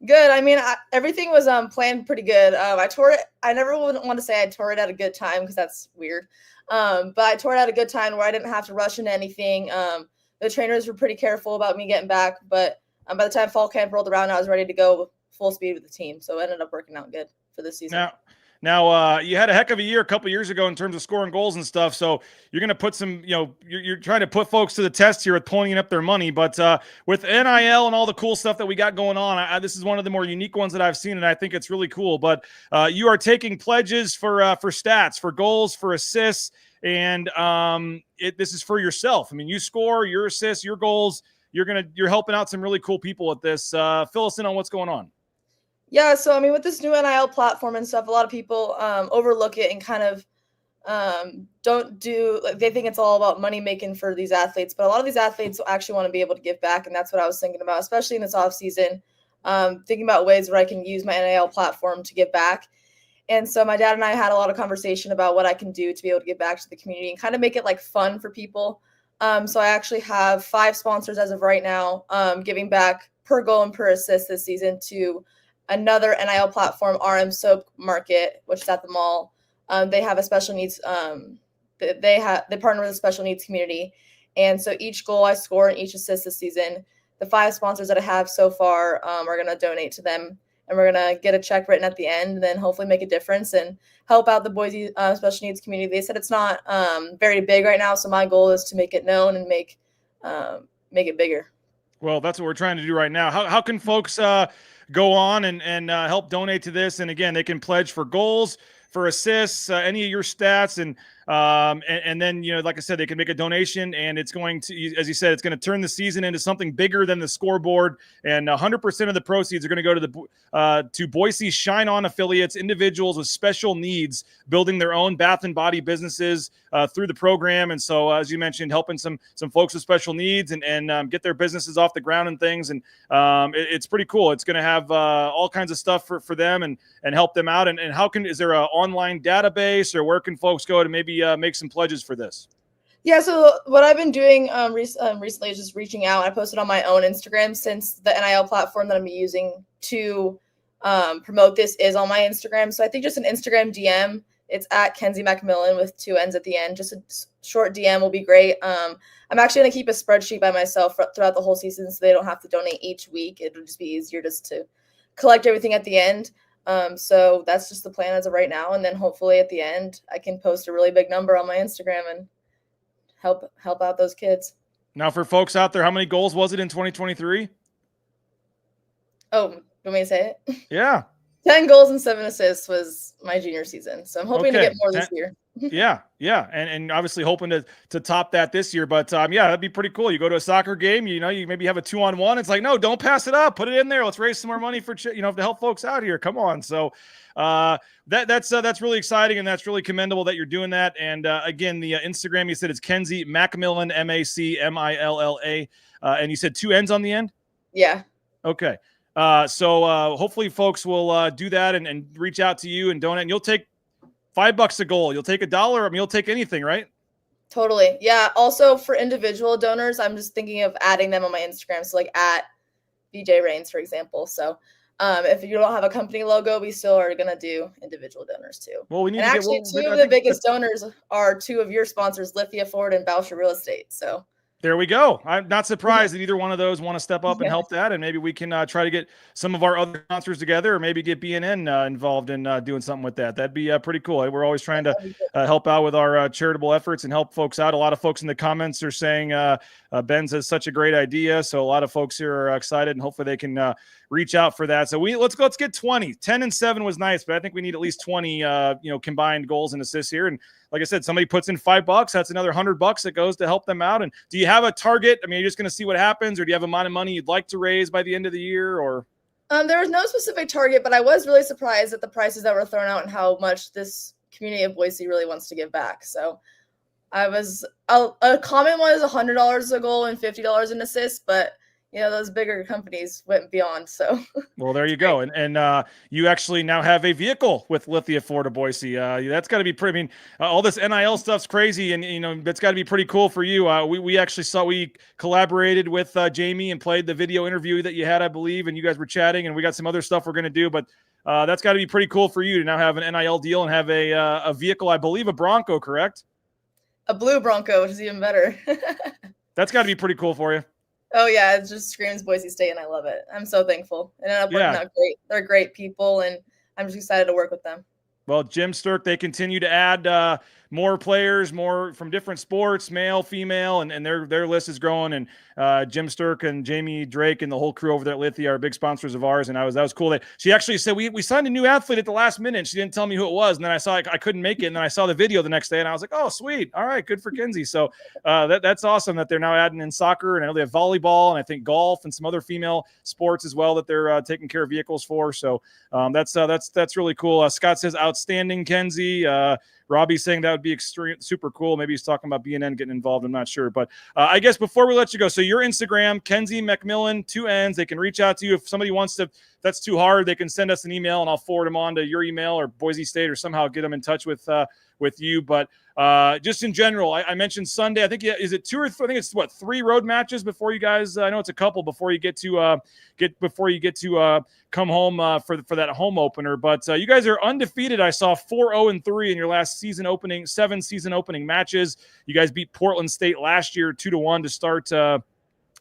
Good. I mean, everything was planned pretty good. I tore it. I never would want to say I tore it at a good time because that's weird. But I tore it at a good time where I didn't have to rush into anything. The trainers were pretty careful about me getting back. But by the time fall camp rolled around, I was ready to go full speed with the team. So it ended up working out good for this season. Now, you had a heck of a year a couple years ago in terms of scoring goals and stuff. So you're going to put some, you're trying to put folks to the test here with pulling up their money. But with NIL and all the cool stuff that we got going on, this is one of the more unique ones that I've seen, and I think it's really cool. But you are taking pledges for stats, for goals, for assists, and this is for yourself. I mean, you score, your assists, your goals. You're helping out some really cool people with this. Fill us in on what's going on. Yeah, so I mean, with this new NIL platform and stuff, a lot of people overlook it and kind of they think it's all about money making for these athletes. But a lot of these athletes actually want to be able to give back, and that's what I was thinking about, especially in this off season, thinking about ways where I can use my NIL platform to give back. And so my dad and I had a lot of conversation about what I can do to be able to give back to the community and kind of make it like fun for people. So I actually have 5 sponsors as of right now, giving back per goal and per assist this season to another NIL platform, RM Soap Market, which is at the mall. They have a special needs. They partner with a special needs community, and so each goal I score and each assist this season, the 5 sponsors that I have so far are going to donate to them, and we're going to get a check written at the end, and then hopefully make a difference and help out the Boise special needs community. They said it's not very big right now, so my goal is to make it known and make it bigger. Well, that's what we're trying to do right now. How can folks go on and help donate to this? And again, they can pledge for goals, for assists, any of your stats, and then like I said, they can make a donation, and it's going to, as you said, it's going to turn the season into something bigger than the scoreboard. And 100% of the proceeds are going to go to to Boise Shine On affiliates, individuals with special needs, building their own bath and body businesses through the program. And so, as you mentioned, helping some folks with special needs and get their businesses off the ground and things. And it's pretty cool. It's going to have all kinds of stuff for them and help them out. And is there an online database, or where can folks go to maybe make some pledges for this? Yeah, so what I've been doing recently is just reaching out. I posted on my own Instagram, since the NIL platform that I'm using to promote this is on my Instagram. So I think just an Instagram DM, it's at Kenzie MacMillan with 2 N's at the end. Just a short DM will be great. I'm actually going to keep a spreadsheet by myself throughout the whole season, so they don't have to donate each week. It'll just be easier just to collect everything at the end. So that's just the plan as of right now. And then hopefully at the end, I can post a really big number on my Instagram and help out those kids. Now, for folks out there, how many goals was it in 2023? Oh, you want me to say it? Yeah. 10 goals and 7 assists was my junior season. So I'm hoping to get more this year. Yeah. And obviously hoping to top that this year. But yeah, that'd be pretty cool. You go to a soccer game, you maybe have a 2-on-1. It's like, no, don't pass it up. Put it in there. Let's raise some more money for, to help folks out here. Come on. So that's really exciting, and that's really commendable that you're doing that. And again, the Instagram, you said it's Kenzie MacMillan, MacMilla. And you said 2 N's on the end? Yeah. Okay. So hopefully folks will do that and reach out to you and donate. And you'll take $5 a goal. You'll take $1. I mean, you'll take anything, right? Totally. Yeah. Also for individual donors, I'm just thinking of adding them on my Instagram. So like at BJ Rains, for example. So if you don't have a company logo, we still are going to do individual donors too. Well, we need and to actually two of the biggest donors are 2 of your sponsors, Lithia Ford and Boucher Real Estate. So there we go. I'm not surprised that either one of those want to step up and help that. And maybe we can try to get some of our other sponsors together, or maybe get BNN involved in doing something with that. That'd be pretty cool. We're always trying to help out with our charitable efforts and help folks out. A lot of folks in the comments are saying Ben's has such a great idea. So a lot of folks here are excited, and hopefully they can reach out for that. So let's get 20. 10 and 7 was nice, but I think we need at least 20 combined goals and assists here. And like I said, somebody puts in $5, that's another $100 that goes to help them out. And do you have a target? I mean, you're just going to see what happens, or do you have a amount of money you'd like to raise by the end of the year? Or there was no specific target, but I was really surprised at the prices that were thrown out and how much this community of Boise really wants to give back. So a comment was $100 a goal and $50 an assist, but those bigger companies went beyond. So, well, there you go. And you actually now have a vehicle with Lithia Ford of Boise. That's got to be pretty. I mean, all this NIL stuff's crazy, and that's got to be pretty cool for you. We collaborated with Jamie and played the video interview that you had, I believe, and you guys were chatting, and we got some other stuff we're going to do. But that's got to be pretty cool for you to now have an NIL deal and have a vehicle. I believe a Bronco, correct? A blue Bronco, which is even better. That's got to be pretty cool for you. Oh, yeah, it just screams Boise State, and I love it. I'm so thankful. It ended up working out great. They're great people, and I'm just excited to work with them. Well, Jim Sturk, they continue to add more players, more from different sports, male, female, and their list is growing. And Jim Sturk and Jamie Drake and the whole crew over there at Lithia are big sponsors of ours. And that was cool. She actually said we signed a new athlete at the last minute. And she didn't tell me who it was. And then I saw I couldn't make it. And then I saw the video the next day, and I was like, oh, sweet. All right, good for Kenzie. So that's awesome that they're now adding in soccer, and I know they have volleyball and I think golf and some other female sports as well that they're taking care of vehicles for. So that's really cool. Scott says outstanding, Kenzie. Robbie's saying that would be super cool. Maybe he's talking about BNN getting involved. I'm not sure. But I guess before we let you go, so your Instagram, Kenzie MacMillan, 2 N's. They can reach out to you. If somebody wants to, that's too hard, they can send us an email, and I'll forward them on to your email or Boise State, or somehow get them in touch with you. But just in general, I mentioned Sunday. I think is it 2 or 3? I think it's 3 road matches before you guys. I know it's a couple before you get to come home for that home opener. But you guys are undefeated. I saw 4-0-3 in your last 7 season opening matches. You guys beat Portland State last year 2-1 to start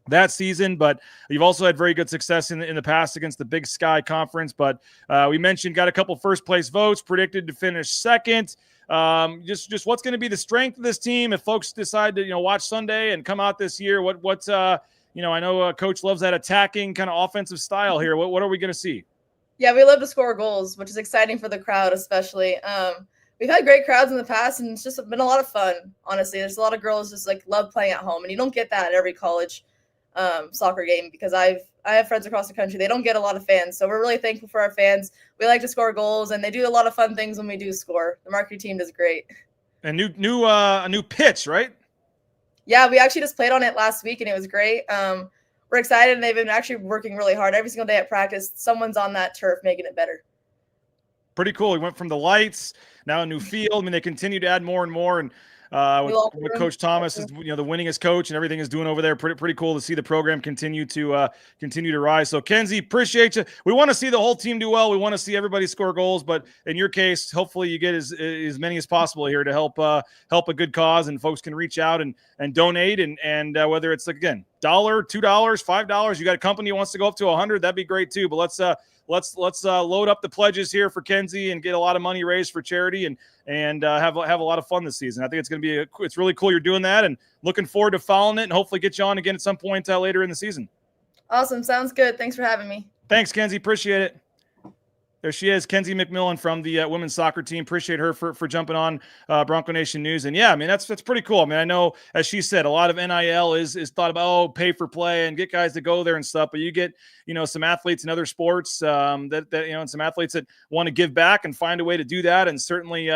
that season, but you've also had very good success in the past against the Big Sky Conference. But we mentioned got a couple first place votes, predicted to finish second. Just what's going to be the strength of this team if folks decide to watch Sunday and come out this year? I know Coach loves that attacking kind of offensive style here. What are we going to see? Yeah, we love to score goals, which is exciting for the crowd, especially. We've had great crowds in the past, and it's just been a lot of fun. Honestly, there's a lot of girls just love playing at home, and you don't get that at every college soccer game, because I have friends across the country. They don't get a lot of fans, so we're really thankful for our fans. We like to score goals, and they do a lot of fun things when we do score. The marketing team does great. And a new pitch, right? Yeah, we actually just played on it last week, and it was great. We're excited, and they've been actually working really hard every single day at practice. Someone's on that turf making it better. Pretty cool. We went from the lights, now a new field. I mean, they continue to add more and more, and with Coach Thomas is the winningest coach, and everything is doing over there. Pretty cool to see the program continue to rise. So Kenzie, appreciate you. We want to see the whole team do well. We want to see everybody score goals, but in your case, hopefully you get as many as possible here to help a good cause, and folks can reach out and donate, and whether it's $1, $2, $5, you got a company who wants to go up to 100, that'd be great too. But let's load up the pledges here for Kenzie and get a lot of money raised for charity, and have a lot of fun this season. I think it's going to be it's really cool you're doing that, and looking forward to following it, and hopefully get you on again at some point later in the season. Awesome. Sounds good. Thanks for having me. Thanks, Kenzie. Appreciate it. There she is, Kenzie MacMillan from the women's soccer team. Appreciate her for jumping on Bronco Nation News. And yeah, I mean, that's pretty cool. I mean, I know, as she said, a lot of NIL is thought about, pay for play and get guys to go there and stuff. But you get, some athletes in other sports and some athletes that want to give back and find a way to do that. And certainly,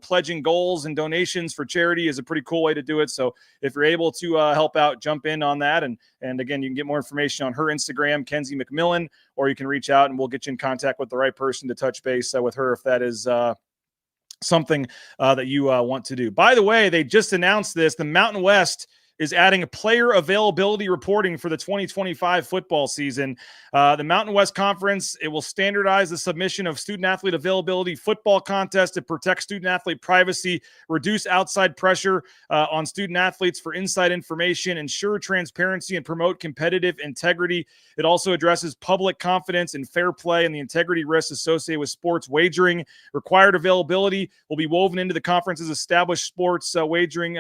pledging goals and donations for charity is a pretty cool way to do it. So if you're able to help out, jump in on that. And again, you can get more information on her Instagram, Kenzie MacMillan, or you can reach out and we'll get you in contact with the right person to touch base with her if that is something that you want to do. By the way, they just announced this. The Mountain West is adding a player availability reporting for the 2025 football season. The Mountain West Conference, it will standardize the submission of student-athlete availability football contests to protect student-athlete privacy, reduce outside pressure on student-athletes for inside information, ensure transparency, and promote competitive integrity. It also addresses public confidence and fair play and the integrity risks associated with sports wagering. Required availability will be woven into the conference's established sports wagering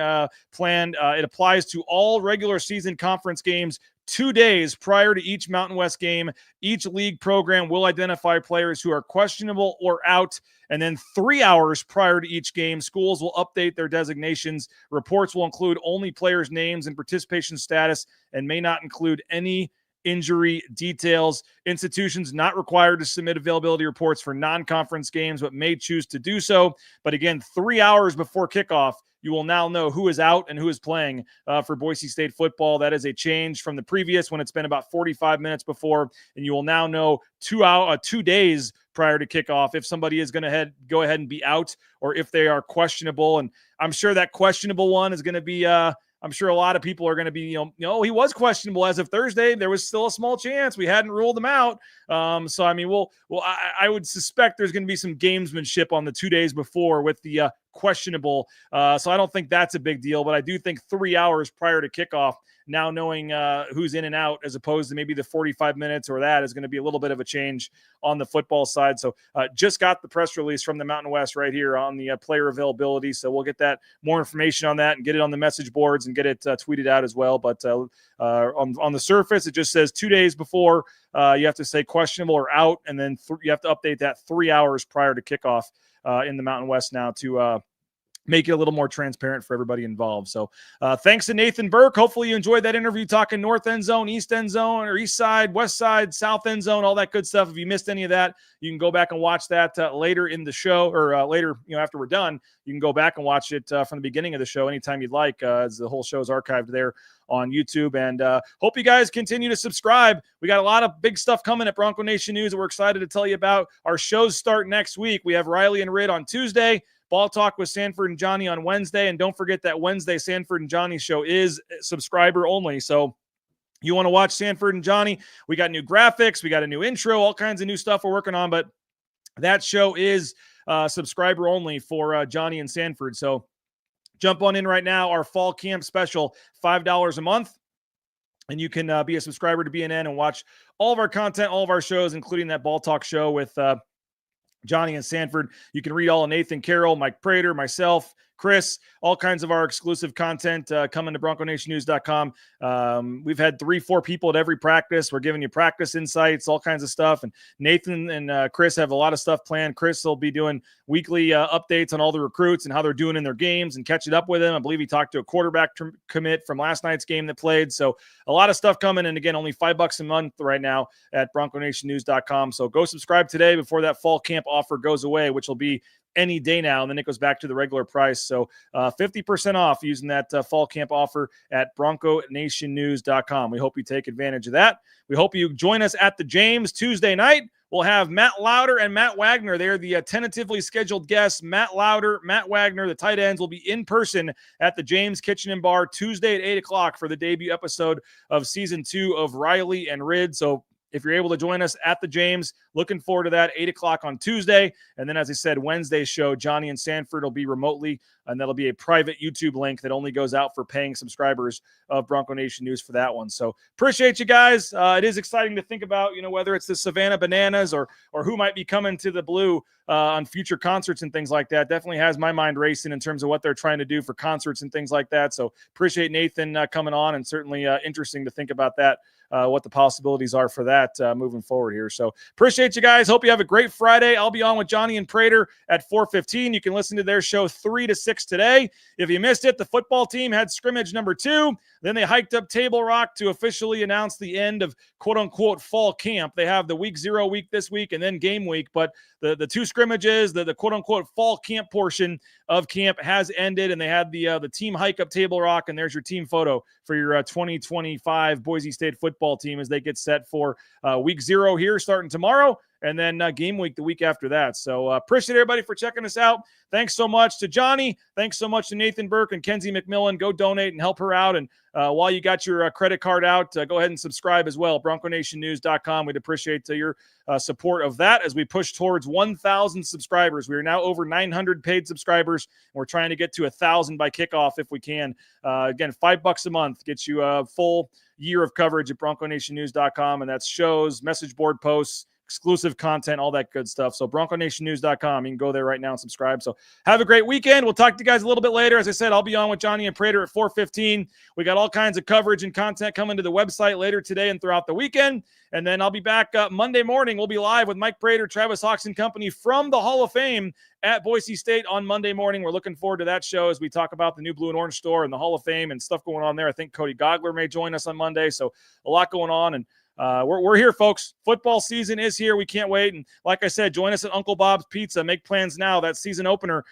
plan. It applies to all regular season conference games 2 days prior to each Mountain West game. Each league program will identify players who are questionable or out. And then 3 hours prior to each game, schools will update their designations. Reports will include only players' names and participation status and may not include any injury details. Institutions not required to submit availability reports for non-conference games, but may choose to do so. But again, 3 hours before kickoff, you will now know who is out and who is playing for Boise State football. That is a change from the previous when it's been about 45 minutes before. And you will now know 2 days prior to kickoff if somebody is going to go ahead and be out or if they are questionable. And I'm sure that questionable one is going to be I'm sure a lot of people are going to be, he was questionable as of Thursday. There was still a small chance. We hadn't ruled him out. So, I mean, I would suspect there's going to be some gamesmanship on the 2 days before with the questionable. So I don't think that's a big deal, but I do think 3 hours prior to kickoff, now knowing who's in and out as opposed to maybe the 45 minutes or that is going to be a little bit of a change on the football side. So just got the press release from the Mountain West right here on the player availability. So we'll get that more information on that and get it on the message boards and get it tweeted out as well. But on the surface, it just says 2 days before you have to say questionable or out. And then you have to update that 3 hours prior to kickoff in the Mountain West now to make it a little more transparent for everybody involved. So thanks to Nathan Burk. Hopefully you enjoyed that interview talking north end zone, east end zone, or east side, west side, south end zone, all that good stuff. If you missed any of that, you can go back and watch that later in the show or later, after we're done, you can go back and watch it from the beginning of the show anytime you'd like, as the whole show is archived there on YouTube. And hope you guys continue to subscribe. We got a lot of big stuff coming at Bronco Nation News that we're excited to tell you about. Our shows start next week. We have Riley and Rid on Tuesday, Ball Talk with Sanford and Johnny on Wednesday. And don't forget that Wednesday Sanford and Johnny show is subscriber only. So you want to watch Sanford and Johnny, we got new graphics, we got a new intro, all kinds of new stuff we're working on. But that show is subscriber only for Johnny and Sanford. So jump on in right now. Our fall camp special, $5 a month. And you can be a subscriber to BNN and watch all of our content, all of our shows, including that Ball Talk show with Johnny and Sanford. You can read all of Nathan Carroll, Mike Prater, myself, Chris, all kinds of our exclusive content coming to BroncoNationNews.com. We've had 3-4 people at every practice. We're giving you practice insights, all kinds of stuff. And Nathan and Chris have a lot of stuff planned. Chris will be doing weekly updates on all the recruits and how they're doing in their games and catching up with them. I believe he talked to a quarterback commit from last night's game that played. So a lot of stuff coming. And again, only $5 a month right now at BroncoNationNews.com. So go subscribe today before that fall camp offer goes away, which will be any day now, and then it goes back to the regular price. So 50% off using that fall camp offer at BroncoNationNews.com. We hope you take advantage of that. We hope you join us at the James Tuesday night. We'll have Matt Lauder and Matt Wagner. They're the tentatively scheduled guests. Matt Lauder, Matt Wagner, the tight ends, will be in person at the James Kitchen and Bar Tuesday at 8 o'clock for the debut episode of Season 2 of Riley and Rid. So if you're able to join us at the James, looking forward to that, 8 o'clock on Tuesday. And then, as I said, Wednesday's show, Johnny and Sanford will be remotely, and that'll be a private YouTube link that only goes out for paying subscribers of Bronco Nation News for that one. So appreciate you guys. It is exciting to think about, whether it's the Savannah Bananas or who might be coming to the Blue on future concerts and things like that. Definitely has my mind racing in terms of what they're trying to do for concerts and things like that. So appreciate Nathan coming on, and certainly interesting to think about that what the possibilities are for that moving forward here. So appreciate you guys. Hope you have a great Friday. I'll be on with Johnny and Prater at 4:15. You can listen to their show 3 to 6 today. If you missed it, the football team had scrimmage number 2. Then they hiked up Table Rock to officially announce the end of quote-unquote fall camp. They have the week 0 week this week and then game week, but the 2 scrimmages, the quote-unquote fall camp portion of camp has ended, and they had the team hike up Table Rock, and there's your team photo for your 2025 Boise State football team as they get set for week 0 here starting tomorrow, and then game week the week after that. So appreciate everybody for checking us out. Thanks so much to Johnny. Thanks so much to Nathan Burk and Kenzie MacMillan. Go donate and help her out. And while you got your credit card out, go ahead and subscribe as well. BroncoNationNews.com. We'd appreciate your support of that as we push towards 1,000 subscribers. We are now over 900 paid subscribers. And we're trying to get to 1,000 by kickoff if we can. Again, $5 a month gets you a full year of coverage at BroncoNationNews.com. And that's shows, message board posts, exclusive content, all that good stuff. So BroncoNationNews.com. You can go there right now and subscribe. So have a great weekend. We'll talk to you guys a little bit later. As I said, I'll be on with Johnny and Prater at 4:15. We got all kinds of coverage and content coming to the website later today and throughout the weekend. And then I'll be back Monday morning. We'll be live with Mike Prater, Travis Hawks and company from the Hall of Fame at Boise State on Monday morning. We're looking forward to that show as we talk about the new Blue and Orange store and the Hall of Fame and stuff going on there. I think Cody Gogler may join us on Monday. So a lot going on. And we're here, folks. Football season is here. We can't wait. And like I said, join us at Uncle Bob's Pizza. Make plans now. That season opener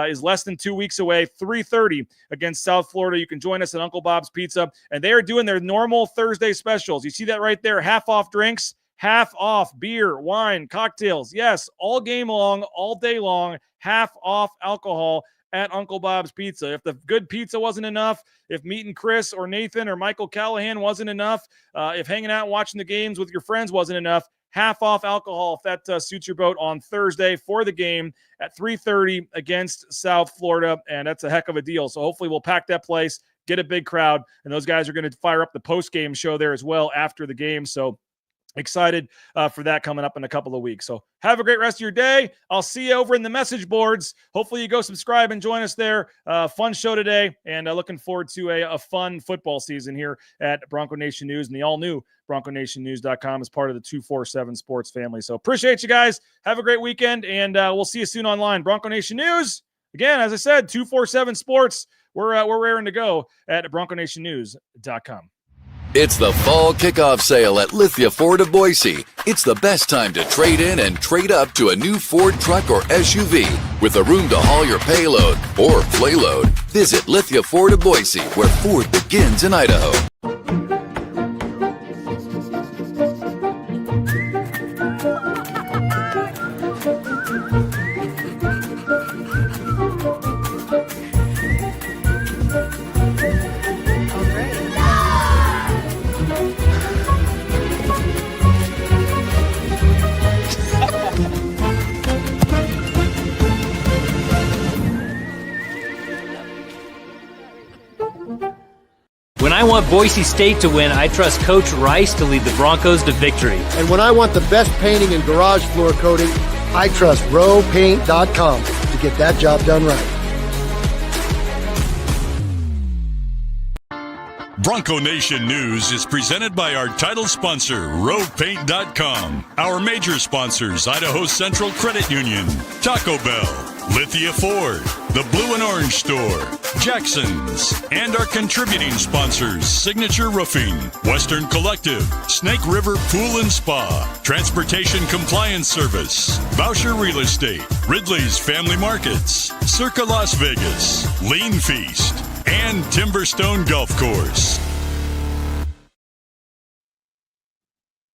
is less than 2 weeks away, 3:30 against South Florida. You can join us at Uncle Bob's Pizza. And they are doing their normal Thursday specials. You see that right there? Half off drinks, half off beer, wine, cocktails. Yes, all game long, all day long, half off alcohol at Uncle Bob's Pizza. If the good pizza wasn't enough, if meeting Chris or Nathan or Michael Callahan wasn't enough, if hanging out and watching the games with your friends wasn't enough, half off alcohol if that suits your boat on Thursday for the game at 3:30 against South Florida, and that's a heck of a deal. So hopefully we'll pack that place, get a big crowd, and those guys are going to fire up the post-game show there as well after the game. So excited for that coming up in a couple of weeks. So have a great rest of your day. I'll see you over in the message boards. Hopefully you go subscribe and join us there. Fun show today, and looking forward to a fun football season here at Bronco Nation News, and the all-new BroncoNationNews.com is part of the 247 Sports family. So appreciate you guys. Have a great weekend, and we'll see you soon online. Bronco Nation News, again, as I said, 247 Sports. We're raring to go at BroncoNationNews.com. It's the fall kickoff sale at Lithia Ford of Boise. It's the best time to trade in and trade up to a new Ford truck or SUV with a room to haul your payload or playload. Visit Lithia Ford of Boise, where Ford begins in Idaho. When I want Boise State to win, I trust Coach Rice to lead the Broncos to victory. And when I want the best painting and garage floor coating, I trust rowpaint.com to get that job done right. Bronco Nation News is presented by our title sponsor, rowpaint.com. Our major sponsors, Idaho Central Credit Union, Taco Bell, Lithia Ford, the Blue and Orange Store, Jackson's, and our contributing sponsors, Signature Roofing, Western Collective, Snake River Pool and Spa, Transportation Compliance Service, Boucher Real Estate, Ridley's Family Markets, Circa Las Vegas, Lean Feast, and Timberstone Golf Course.